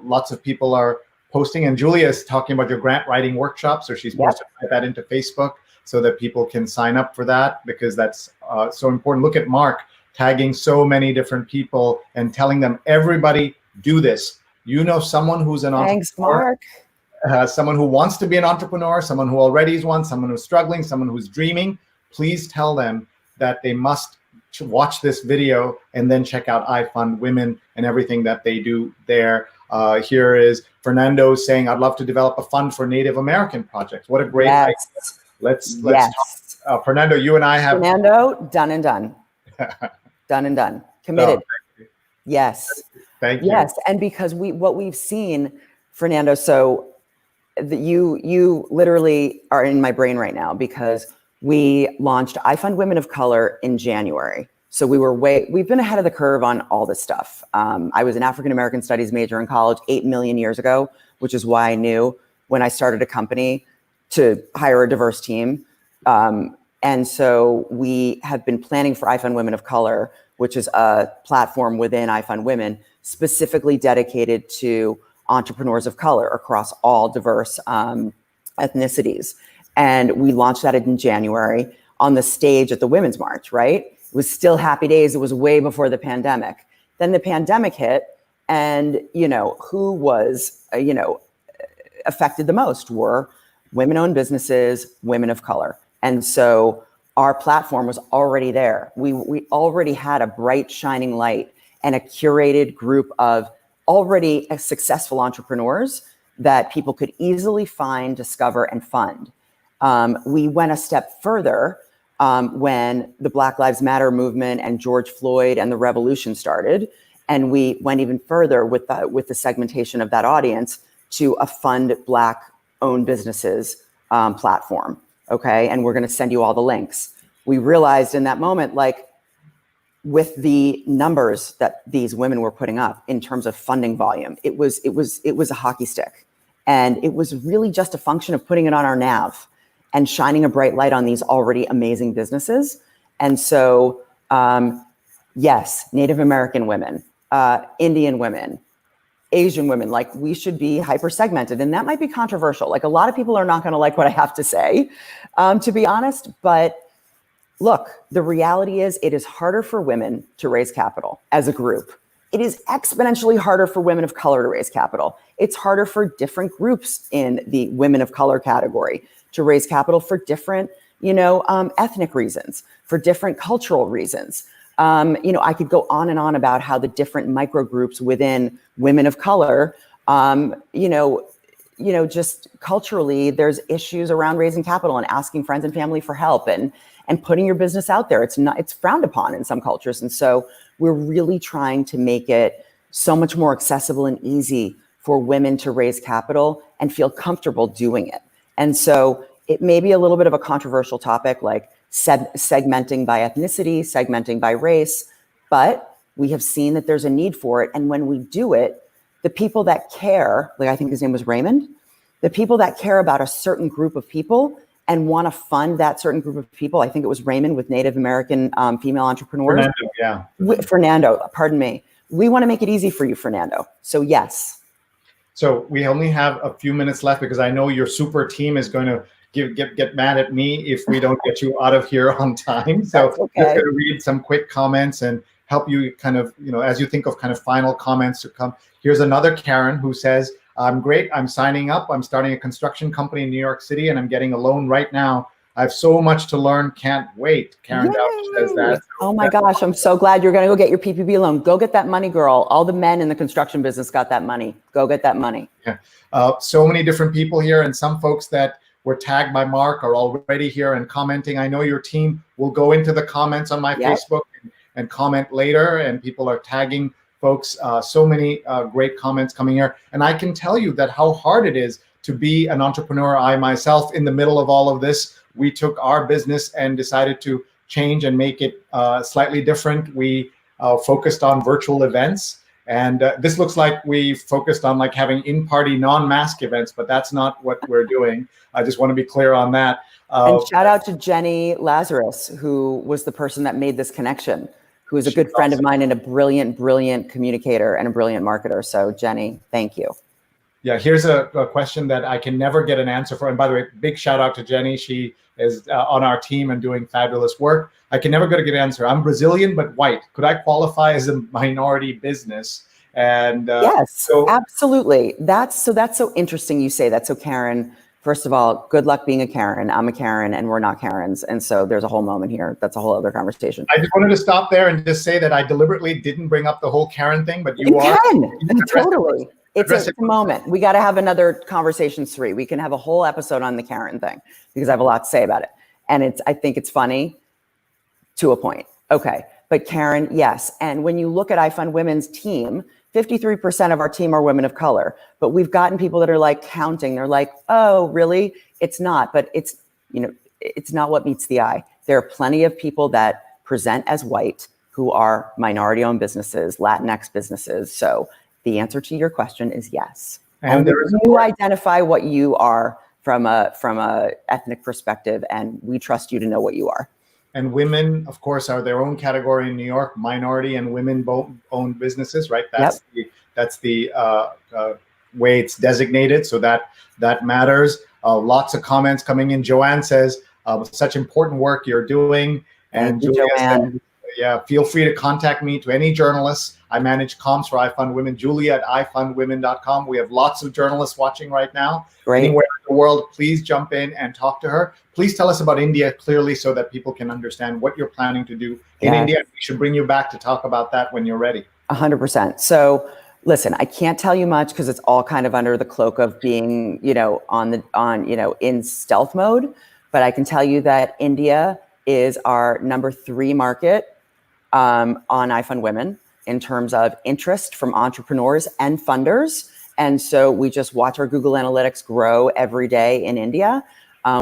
[SPEAKER 1] lots of people are posting, and Julia is talking about your grant writing workshop. So she's posted that into Facebook so that people can sign up for that, because that's so important. Look at Mark tagging so many different people and telling them, everybody do this. Someone who's an entrepreneur.
[SPEAKER 4] Thanks, Mark.
[SPEAKER 1] Someone who wants to be an entrepreneur, someone who already is one, someone who's struggling, someone who's dreaming. Please tell them that they must watch this video and then check out IFundWomen and everything that they do there. Here is Fernando saying, I'd love to develop a fund for Native American projects. What a great idea. Let's talk. Fernando, you and I have...
[SPEAKER 4] Fernando, done and done. Done and done. Committed.
[SPEAKER 1] Oh,
[SPEAKER 4] yes.
[SPEAKER 1] Thank you.
[SPEAKER 4] Yes, and because what we've seen, Fernando, so you literally are in my brain right now, because we launched IFundWomen of Color in January. So we've been ahead of the curve on all this stuff. I was an African-American studies major in college 8 million years ago, which is why I knew when I started a company to hire a diverse team. And so we have been planning for IFundWomen of Color, which is a platform within IFundWomen specifically dedicated to entrepreneurs of color across all diverse ethnicities. And we launched that in January on the stage at the Women's March, right? It was still happy days. It was way before the pandemic. Then the pandemic hit, and, who was, affected the most were women-owned businesses, women of color. And so our platform was already there. We already had a bright, shining light and a curated group of already successful entrepreneurs that people could easily find, discover, and fund. We went a step further when the Black Lives Matter movement and George Floyd and the revolution started. And we went even further with the segmentation of that audience to a fund Black-owned businesses platform. Okay, and we're going to send you all the links. We realized in that moment, like, with the numbers that these women were putting up in terms of funding volume, it was a hockey stick, and it was really just a function of putting it on our nav and shining a bright light on these already amazing businesses. And so, yes, Native American women, Indian women, Asian women, like, we should be hyper segmented. And that might be controversial. Like, a lot of people are not going to like what I have to say, to be honest. But look, the reality is it is harder for women to raise capital as a group. It is exponentially harder for women of color to raise capital. It's harder for different groups in the women of color category to raise capital for different, ethnic reasons, for different cultural reasons. I could go on and on about how the different microgroups within women of color, just culturally, there's issues around raising capital and asking friends and family for help and putting your business out there. It's frowned upon in some cultures. And so we're really trying to make it so much more accessible and easy for women to raise capital and feel comfortable doing it. And so it may be a little bit of a controversial topic, like segmenting by ethnicity, segmenting by race, but we have seen that there's a need for it. And when we do it, the people that care, like I think his name was Raymond, the people that care about a certain group of people and want to fund that certain group of people, I think it was Raymond with Native American female entrepreneurs. Fernando, pardon me. We want to make it easy for you, Fernando. So yes.
[SPEAKER 1] So we only have a few minutes left because I know your super team is going to get mad at me if we don't get you out of here on time. So
[SPEAKER 4] okay.
[SPEAKER 1] I'm just going to read some quick comments and help you kind of, as you think of kind of final comments to come. Here's another Karen who says, I'm great. I'm signing up. I'm starting a construction company in New York City and I'm getting a loan right now. I have so much to learn. Can't wait. Karen Dowd says that.
[SPEAKER 4] Oh my gosh. I'm so glad you're going to go get your PPP loan. Go get that money, girl. All the men in the construction business got that money. Go get that money.
[SPEAKER 1] Yeah. So many different people here, and some folks that were tagged by Mark are already here and commenting. I know your team will go into the comments on my Facebook and comment later, and people are tagging folks. So many great comments coming here. And I can tell you that how hard it is to be an entrepreneur. I myself, in the middle of all of this, we took our business and decided to change and make it slightly different. We focused on virtual events. And this looks like we focused on like having in-party non-mask events, but that's not what we're doing. I just want to be clear on that.
[SPEAKER 4] And shout out to Jenny Lazarus, who was the person that made this connection, who is a good friend of mine and a brilliant, brilliant communicator and a brilliant marketer. So Jenny, thank you.
[SPEAKER 1] Yeah, here's a question that I can never get an answer for. And by the way, big shout out to Jenny. She is on our team and doing fabulous work. I can never get a good answer. I'm Brazilian, but white. Could I qualify as a minority business? And
[SPEAKER 4] yes, so absolutely. That's so interesting you say that. So Karen, first of all, good luck being a Karen. I'm a Karen and we're not Karens. And so there's a whole moment here. That's a whole other conversation.
[SPEAKER 1] I just wanted to stop there and just say that I deliberately didn't bring up the whole Karen thing, but you
[SPEAKER 4] totally. It's a moment. We got to have another conversation, Sree. We can have a whole episode on the Karen thing because I have a lot to say about it. And I think it's funny to a point. Okay. But Karen, yes. And when you look at IFundWomen's team, 53% of our team are women of color, but we've gotten people that are like counting. They're like, oh, really? It's not, but it's not what meets the eye. There are plenty of people that present as white who are minority owned businesses, Latinx businesses. So the answer to your question is yes. And you identify what you are from a ethnic perspective, and we trust you to know what you are.
[SPEAKER 1] And women, of course, are their own category in New York. Minority and women both own businesses, right? That's the way it's designated. So that matters. Lots of comments coming in. Joanne says, such important work you're doing. And Julia says, yeah, feel free to contact me, to any journalists. I manage comms for IFundWomen. Julia at ifundwomen.com. We have lots of journalists watching right now. Great. Anywhere in the world, please jump in and talk to her. Please tell us about India clearly so that people can understand what you're planning to do in India. We should bring you back to talk about that when you're ready.
[SPEAKER 4] 100%. So listen, I can't tell you much because it's all kind of under the cloak of being, in stealth mode. But I can tell you that India is our number 3 market on IFundWomen in terms of interest from entrepreneurs and funders. And so we just watch our Google Analytics grow every day in India.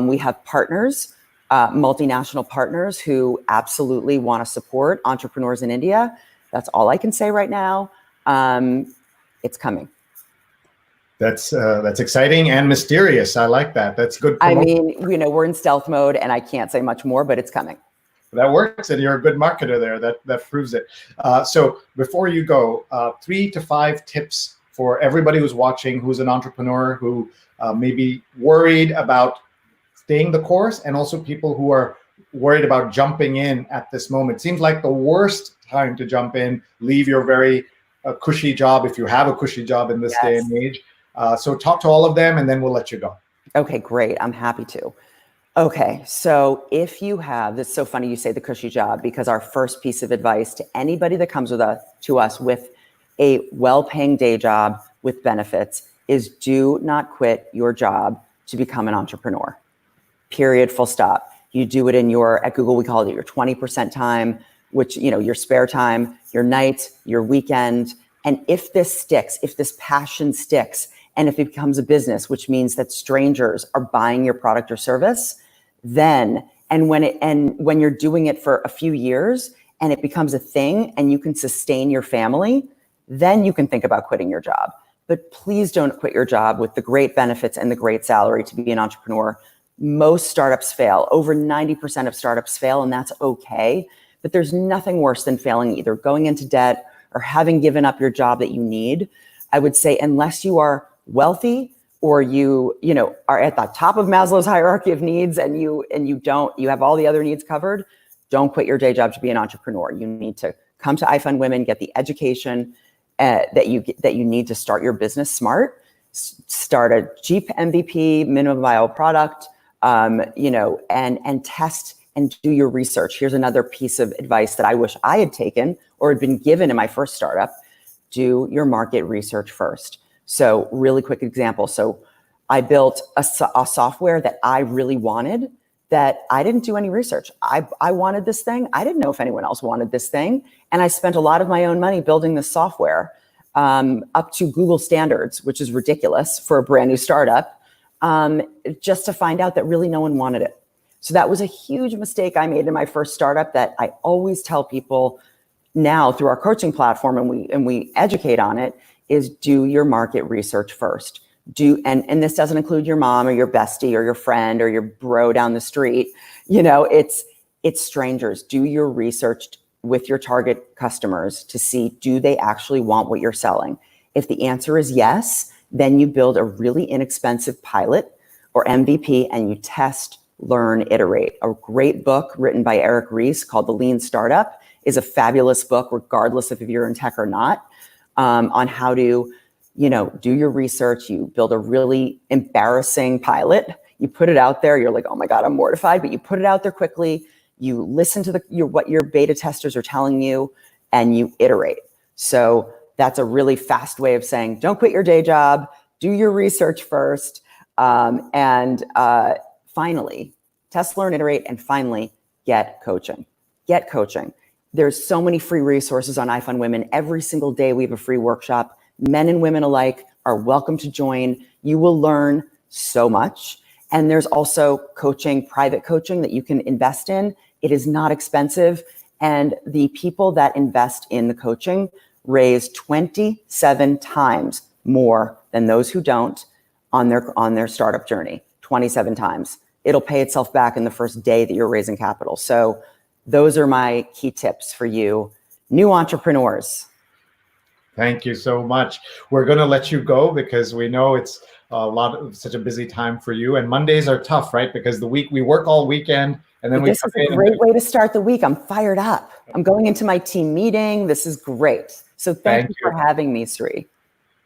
[SPEAKER 4] We have partners, multinational partners who absolutely want to support entrepreneurs in India. That's all I can say right now. It's coming.
[SPEAKER 1] That's exciting and mysterious. I like that. That's good.
[SPEAKER 4] I mean, we're in stealth mode and I can't say much more, but it's coming.
[SPEAKER 1] That works, and you're a good marketer there. That proves it. So before you go, 3 to 5 tips for everybody who's watching, who's an entrepreneur, who may be worried about staying the course, and also people who are worried about jumping in at this moment. Seems like the worst time to jump in, leave your very cushy job, if you have a cushy job in this day and age. So talk to all of them, and then we'll let you go.
[SPEAKER 4] Okay, great. I'm happy to. Okay, so if you have, it's so funny you say the cushy job, because our first piece of advice to anybody that comes to us with a well-paying day job with benefits is do not quit your job to become an entrepreneur. Period, full stop. You do it at Google, we call it your 20% time, which, your spare time, your night, your weekend. And if this sticks, if this passion sticks, and if it becomes a business, which means that strangers are buying your product or service, then, when you're doing it for a few years and it becomes a thing and you can sustain your family, then you can think about quitting your job. But please don't quit your job with the great benefits and the great salary to be an entrepreneur. Most startups fail. Over 90% of startups fail, and that's okay. But there's nothing worse than failing, either going into debt or having given up your job that you need. I would say, unless you are wealthy or you are at the top of Maslow's hierarchy of needs and you have all the other needs covered, don't quit your day job to be an entrepreneur. You need to come to IFundWomen, get the education that you need to start your business smart. Start a cheap MVP, minimum viable product, and test and do your research. Here's another piece of advice that I wish I had taken or had been given in my first startup. Do your market research first. So really quick example. So I built a software that I really wanted, that I didn't do any research. I wanted this thing. I didn't know if anyone else wanted this thing. And I spent a lot of my own money building this software up to Google standards, which is ridiculous for a brand new startup, just to find out that really no one wanted it. So that was a huge mistake I made in my first startup that I always tell people now through our coaching platform, and we educate on it, is do your market research first. And this doesn't include your mom or your bestie or your friend or your bro down the street. It's strangers. Do your research with your target customers to see, do they actually want what you're selling? If the answer is yes, then you build a really inexpensive pilot or MVP and you test, learn, iterate. A great book written by Eric Ries called The Lean Startup is a fabulous book, regardless of if you're in tech or not, on how to, do your research. You build a really embarrassing pilot. You put it out there. You're like, oh my God, I'm mortified. But you put it out there quickly. You listen to what your beta testers are telling you, and you iterate. So that's a really fast way of saying, don't quit your day job. Do your research first. And finally, test, learn, iterate, and finally, get coaching. Get coaching. There's so many free resources on IFundWomen. Every single day we have a free workshop. Men and women alike are welcome to join. You will learn so much. And there's also coaching, private coaching that you can invest in. It is not expensive. And the people that invest in the coaching raise 27 times more than those who don't on their startup journey. 27 times. It'll pay itself back in the first day that you're raising capital. So those are my key tips for you, new entrepreneurs.
[SPEAKER 1] Thank you so much. We're going to let you go because we know it's such a busy time for you. And Mondays are tough, right? Because we work all weekend and then
[SPEAKER 4] this is a great way to start the week. I'm fired up. I'm going into my team meeting. This is great. So thank you for having me, Sree.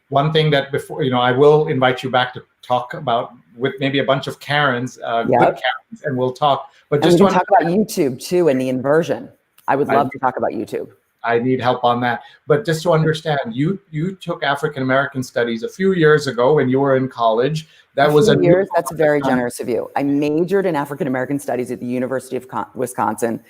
[SPEAKER 1] One thing that before, I will invite you back to talk about with maybe a bunch of Karens, good Karens, and we'll talk. But just
[SPEAKER 4] to talk about YouTube too and the inversion. I would love to talk about YouTube.
[SPEAKER 1] I need help on that. But just to understand, you took African American studies a few years ago when you were in college. That was a
[SPEAKER 4] years. That's very generous of you. I majored in African American studies at the University of Wisconsin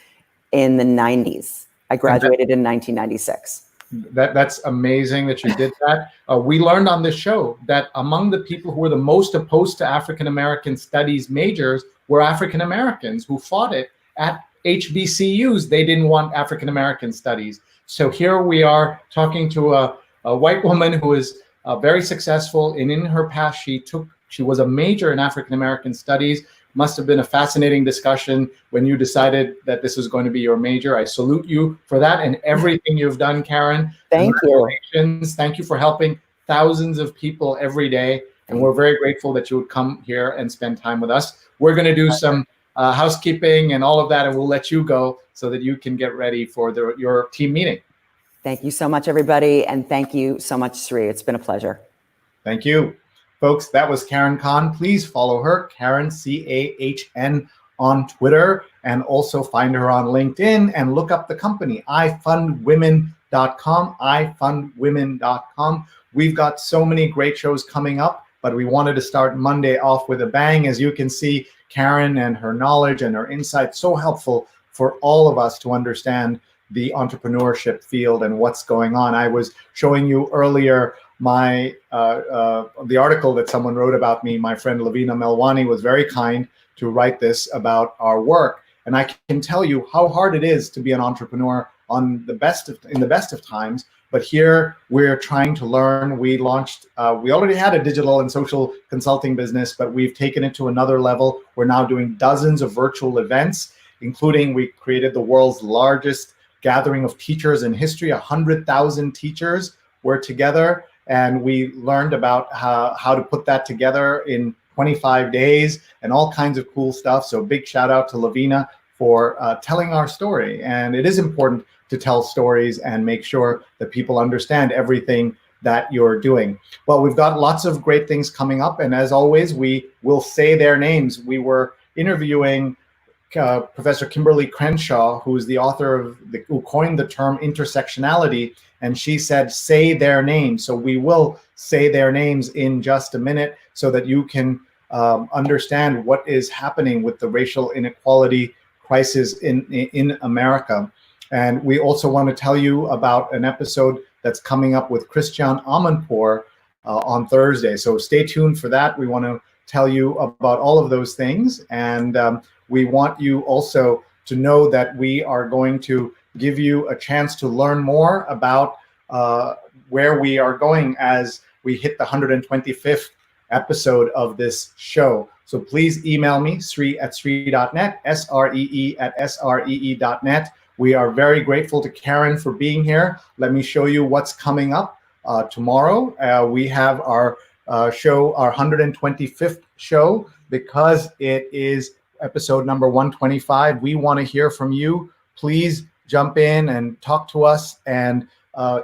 [SPEAKER 4] in the 90s. I graduated in 1996.
[SPEAKER 1] That's amazing that you did that. We learned on this show that among the people who were the most opposed to African American studies majors were African Americans who fought it at HBCUs. They didn't want African American studies. So here we are talking to a white woman who is very successful, and in her past she was a major in African American studies. Must have been a fascinating discussion when you decided that this was going to be your major. I salute you for that and everything you've done, Karen.
[SPEAKER 4] Thank you.
[SPEAKER 1] Thank you for helping thousands of people every day. And we're very grateful that you would come here and spend time with us. We're going to do some housekeeping and all of that, and we'll let you go so that you can get ready for your team meeting.
[SPEAKER 4] Thank you so much, everybody. And thank you so much, Sree. It's been a pleasure.
[SPEAKER 1] Thank you. Folks, that was Karen Cahn. Please follow her, Karen, CAHN, on Twitter, and also find her on LinkedIn and look up the company, ifundwomen.com, ifundwomen.com. We've got so many great shows coming up, but we wanted to start Monday off with a bang. As you can see, Karen and her knowledge and her insight, so helpful for all of us to understand the entrepreneurship field and what's going on. I was showing you earlier my the article that someone wrote about me. My friend Lavina Melwani was very kind to write this about our work, and I can tell you how hard it is to be an entrepreneur in the best of times. But here we're trying to learn. We launched. We already had a digital and social consulting business, but we've taken it to another level. We're now doing dozens of virtual events, including we created the world's largest gathering of teachers in history. 100,000 teachers were together, and we learned about how to put that together in 25 days and all kinds of cool stuff. So big shout out to Lavina for telling our story. And it is important to tell stories and make sure that people understand everything that you're doing. Well, we've got lots of great things coming up. And as always, we will say their names. We were interviewing Professor Kimberly Crenshaw, who is the author who coined the term intersectionality, and she said, say their names. So we will say their names in just a minute so that you can understand what is happening with the racial inequality crisis in America. And we also want to tell you about an episode that's coming up with Christian Amanpour on Thursday. So stay tuned for that. We want to tell you about all of those things. And we want you also to know that we are going to give you a chance to learn more about where we are going as we hit the 125th episode of this show. So please email me, sree@sree.net, sree@sree.net. We are very grateful to Karen for being here. Let me show you what's coming up tomorrow. We have our show, our 125th show, because it is episode number 125. We want to hear from you. Please jump in and talk to us, and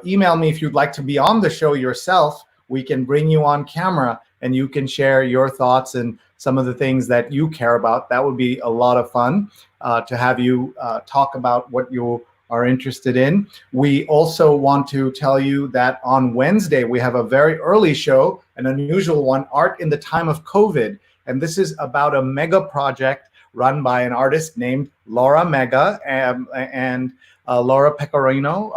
[SPEAKER 1] email me if you'd like to be on the show yourself. We can bring you on camera and you can share your thoughts and some of the things that you care about. That would be a lot of fun to have you talk about what you are interested in. We also want to tell you that on Wednesday, we have a very early show, an unusual one, Art in the Time of COVID. And this is about a mega project run by an artist named Laura Mega and Laura Pecoraro,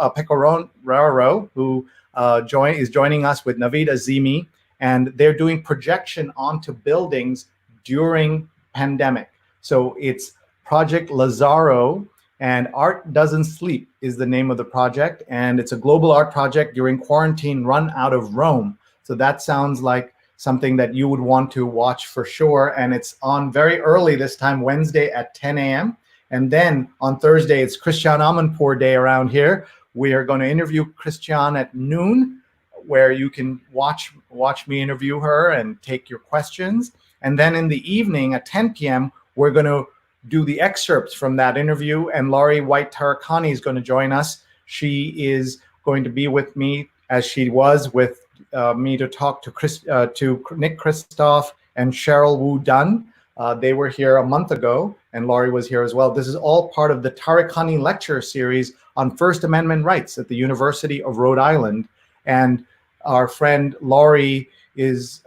[SPEAKER 1] who is joining us with Navid Azimi. And they're doing projection onto buildings during pandemic. So it's Project Lazaro, and Art Doesn't Sleep is the name of the project. And it's a global art project during quarantine run out of Rome. So that sounds like something that you would want to watch for sure. And it's on very early this time, Wednesday at 10 a.m. And then on Thursday, it's Christian Amanpour Day around here. We are going to interview Christian at noon, where you can watch me interview her and take your questions. And then in the evening at 10 p.m., we're going to do the excerpts from that interview, and Laurie White-Tarakani is going to join us. She is going to be with me, as she was with me, to talk to Nick Kristoff and Cheryl Wu Dunn. They were here a month ago, and Laurie was here as well. This is all part of the Tarakani lecture series on First Amendment rights at the University of Rhode Island. And our friend Laurie is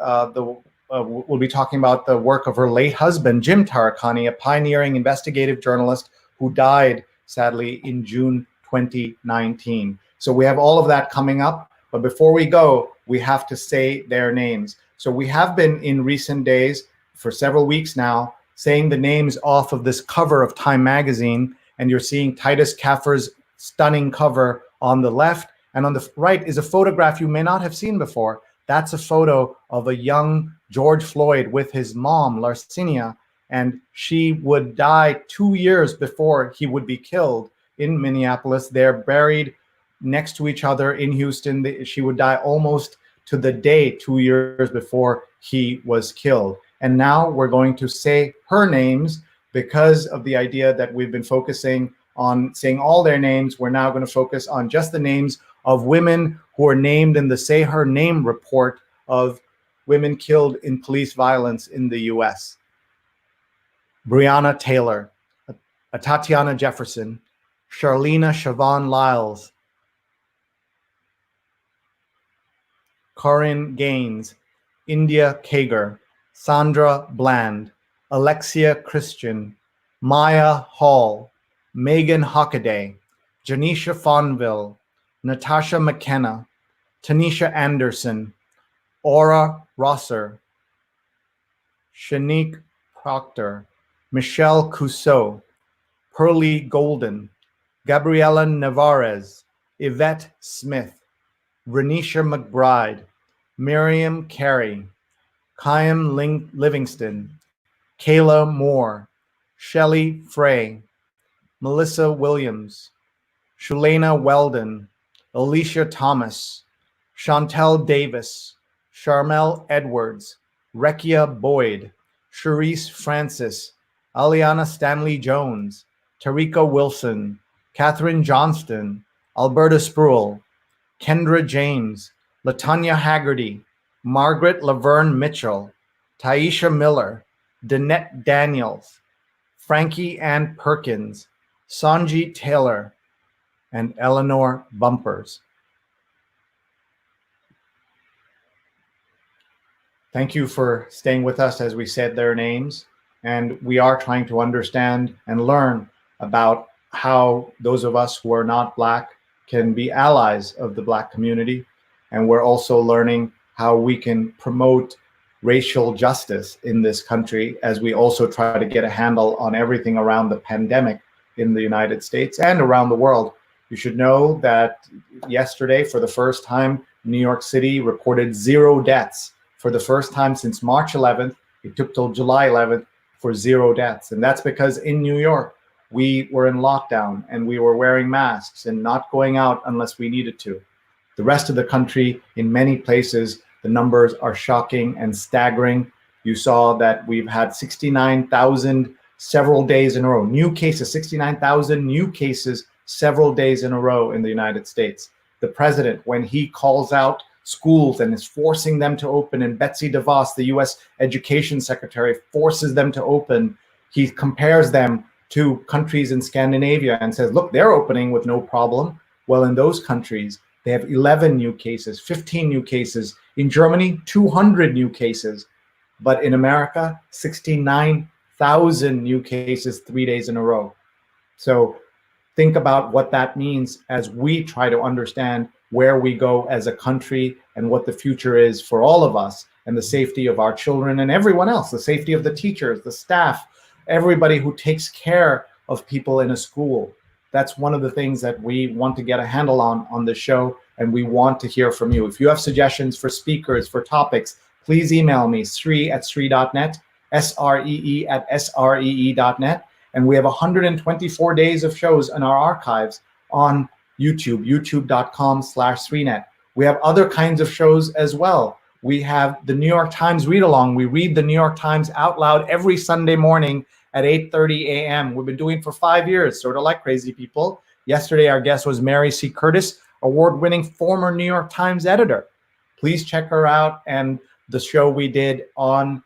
[SPEAKER 1] will be talking about the work of her late husband, Jim Tarakani, a pioneering investigative journalist who died, sadly, in June 2019. So we have all of that coming up. But before we go, we have to say their names. So we have been in recent days, for several weeks now, saying the names off of this cover of Time magazine. And you're seeing Titus Kaffir's stunning cover on the left. And on the right is a photograph you may not have seen before. That's a photo of a young George Floyd with his mom, Larcinia, and she would die 2 years before he would be killed in Minneapolis. They're buried next to each other in Houston. She would die almost to the day 2 years before he was killed. And now we're going to say her names because of the idea that we've been focusing on saying all their names. We're now going to focus on just the names of women who are named in the Say Her Name report of women killed in police violence in the US. Breonna Taylor, Tatiana Jefferson, Charlena Siobhan Lyles, Corinne Gaines, India Kager, Sandra Bland, Alexia Christian, Maya Hall, Megan Hockaday, Janisha Fonville, Natasha McKenna, Tanisha Anderson, Aura Rosser, Shanique Proctor, Michelle Cousseau, Pearlie Golden, Gabriela Navarez, Yvette Smith, Renisha McBride, Miriam Carey, Chaim Livingston, Kayla Moore, Shelley Frey, Melissa Williams, Shulena Weldon, Alicia Thomas, Chantel Davis, Charmel Edwards, Rekia Boyd, Cherise Francis, Aliana Stanley Jones, Tarika Wilson, Catherine Johnston, Alberta Spruill, Kendra James, Latanya Haggerty, Margaret Laverne Mitchell, Taisha Miller, Danette Daniels, Frankie Ann Perkins, Sanjit Taylor, and Eleanor Bumpers. Thank you for staying with us as we said their names. And we are trying to understand and learn about how those of us who are not Black can be allies of the Black community. And we're also learning how we can promote racial justice in this country as we also try to get a handle on everything around the pandemic in the United States and around the world. You should know that yesterday, for the first time, New York City reported 0 deaths. For the first time since March 11th, it took till July 11th for 0 deaths. And that's because in New York, we were in lockdown and we were wearing masks and not going out unless we needed to. The rest of the country, in many places, the numbers are shocking and staggering. You saw that we've had 69,000 several days in a row. New cases, 69,000 new cases several days in a row in the United States. The president, when he calls out schools and is forcing them to open, and Betsy DeVos, the US Education Secretary, forces them to open, he compares them to countries in Scandinavia and says, look, they're opening with no problem. Well, in those countries, they have 11 new cases, 15 new cases. In Germany, 200 new cases. But in America, 69,000 new cases 3 days in a row. So think about what that means as we try to understand where we go as a country and what the future is for all of us and the safety of our children and everyone else, the safety of the teachers, the staff, everybody who takes care of people in a school. That's one of the things that we want to get a handle on the show, and we want to hear from you. If you have suggestions for speakers, for topics, please email me, sree@sree.net, sree@sree.net. And we have 124 days of shows in our archives on YouTube, youtube.com/SreeNet. We have other kinds of shows as well. We have the New York Times read along. We read the New York Times out loud every Sunday morning at 8:30 a.m. We've been doing it for 5 years, sort of like crazy people. Yesterday, our guest was Mary C. Curtis, award-winning former New York Times editor. Please check her out and the show we did on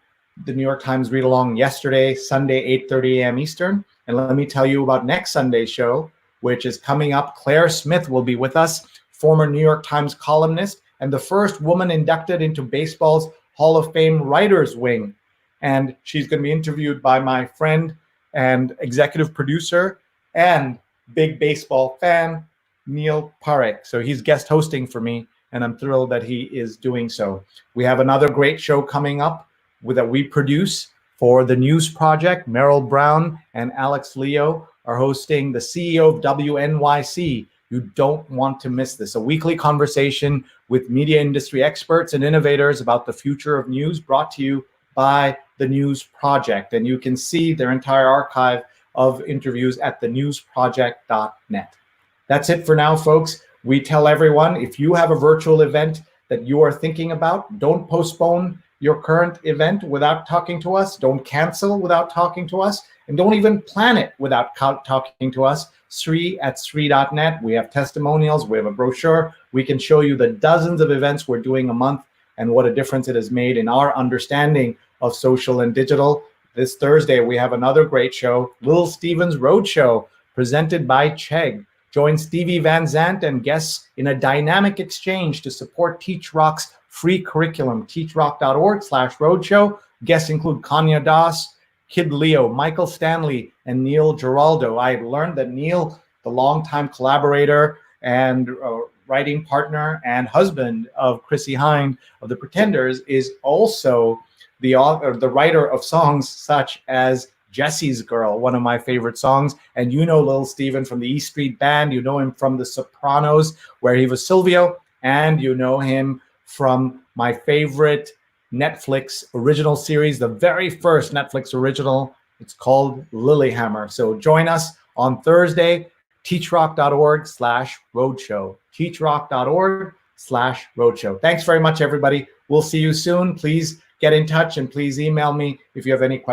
[SPEAKER 1] the New York Times read along yesterday, Sunday, 8:30 a.m. Eastern. And let me tell you about next Sunday's show, which is coming up. Claire Smith will be with us, former New York Times columnist and the first woman inducted into baseball's Hall of Fame Writers Wing. And she's going to be interviewed by my friend and executive producer and big baseball fan, Neil Parekh. So he's guest hosting for me, and I'm thrilled that he is doing so. We have another great show coming up that we produce for the News Project. Meryl Brown and Alex Leo are hosting the CEO of WNYC. You don't want to miss this. A weekly conversation with media industry experts and innovators about the future of news, brought to you by the News Project. And you can see their entire archive of interviews at thenewsproject.net. That's it for now, folks. We tell everyone, if you have a virtual event that you are thinking about, don't postpone your current event without talking to us. Don't cancel without talking to us. And don't even plan it without talking to us. Sree@sree.net. We have testimonials. We have a brochure. We can show you the dozens of events we're doing a month. and what a difference it has made in our understanding of social and digital. This Thursday, we have another great show, Little Steven's Roadshow, presented by Chegg. Join Stevie Van Zandt and guests in a dynamic exchange to support Teach Rock's free curriculum, teachrock.org/roadshow. Guests include Kanya Das, Kid Leo, Michael Stanley, and Neil Giraldo. I learned that Neil, the longtime collaborator and writing partner and husband of Chrissy Hind of The Pretenders, is also the author, the writer of songs such as Jesse's Girl, one of my favorite songs. And you know Little Steven from the E Street Band. You know him from The Sopranos, where he was Silvio. And you know him from my favorite Netflix original series, the very first Netflix original. It's called Lilyhammer. So join us on Thursday, teachrock.org/roadshow. teachrock.org/roadshow. Thanks very much, everybody. We'll see you soon. Please get in touch and please email me if you have any questions.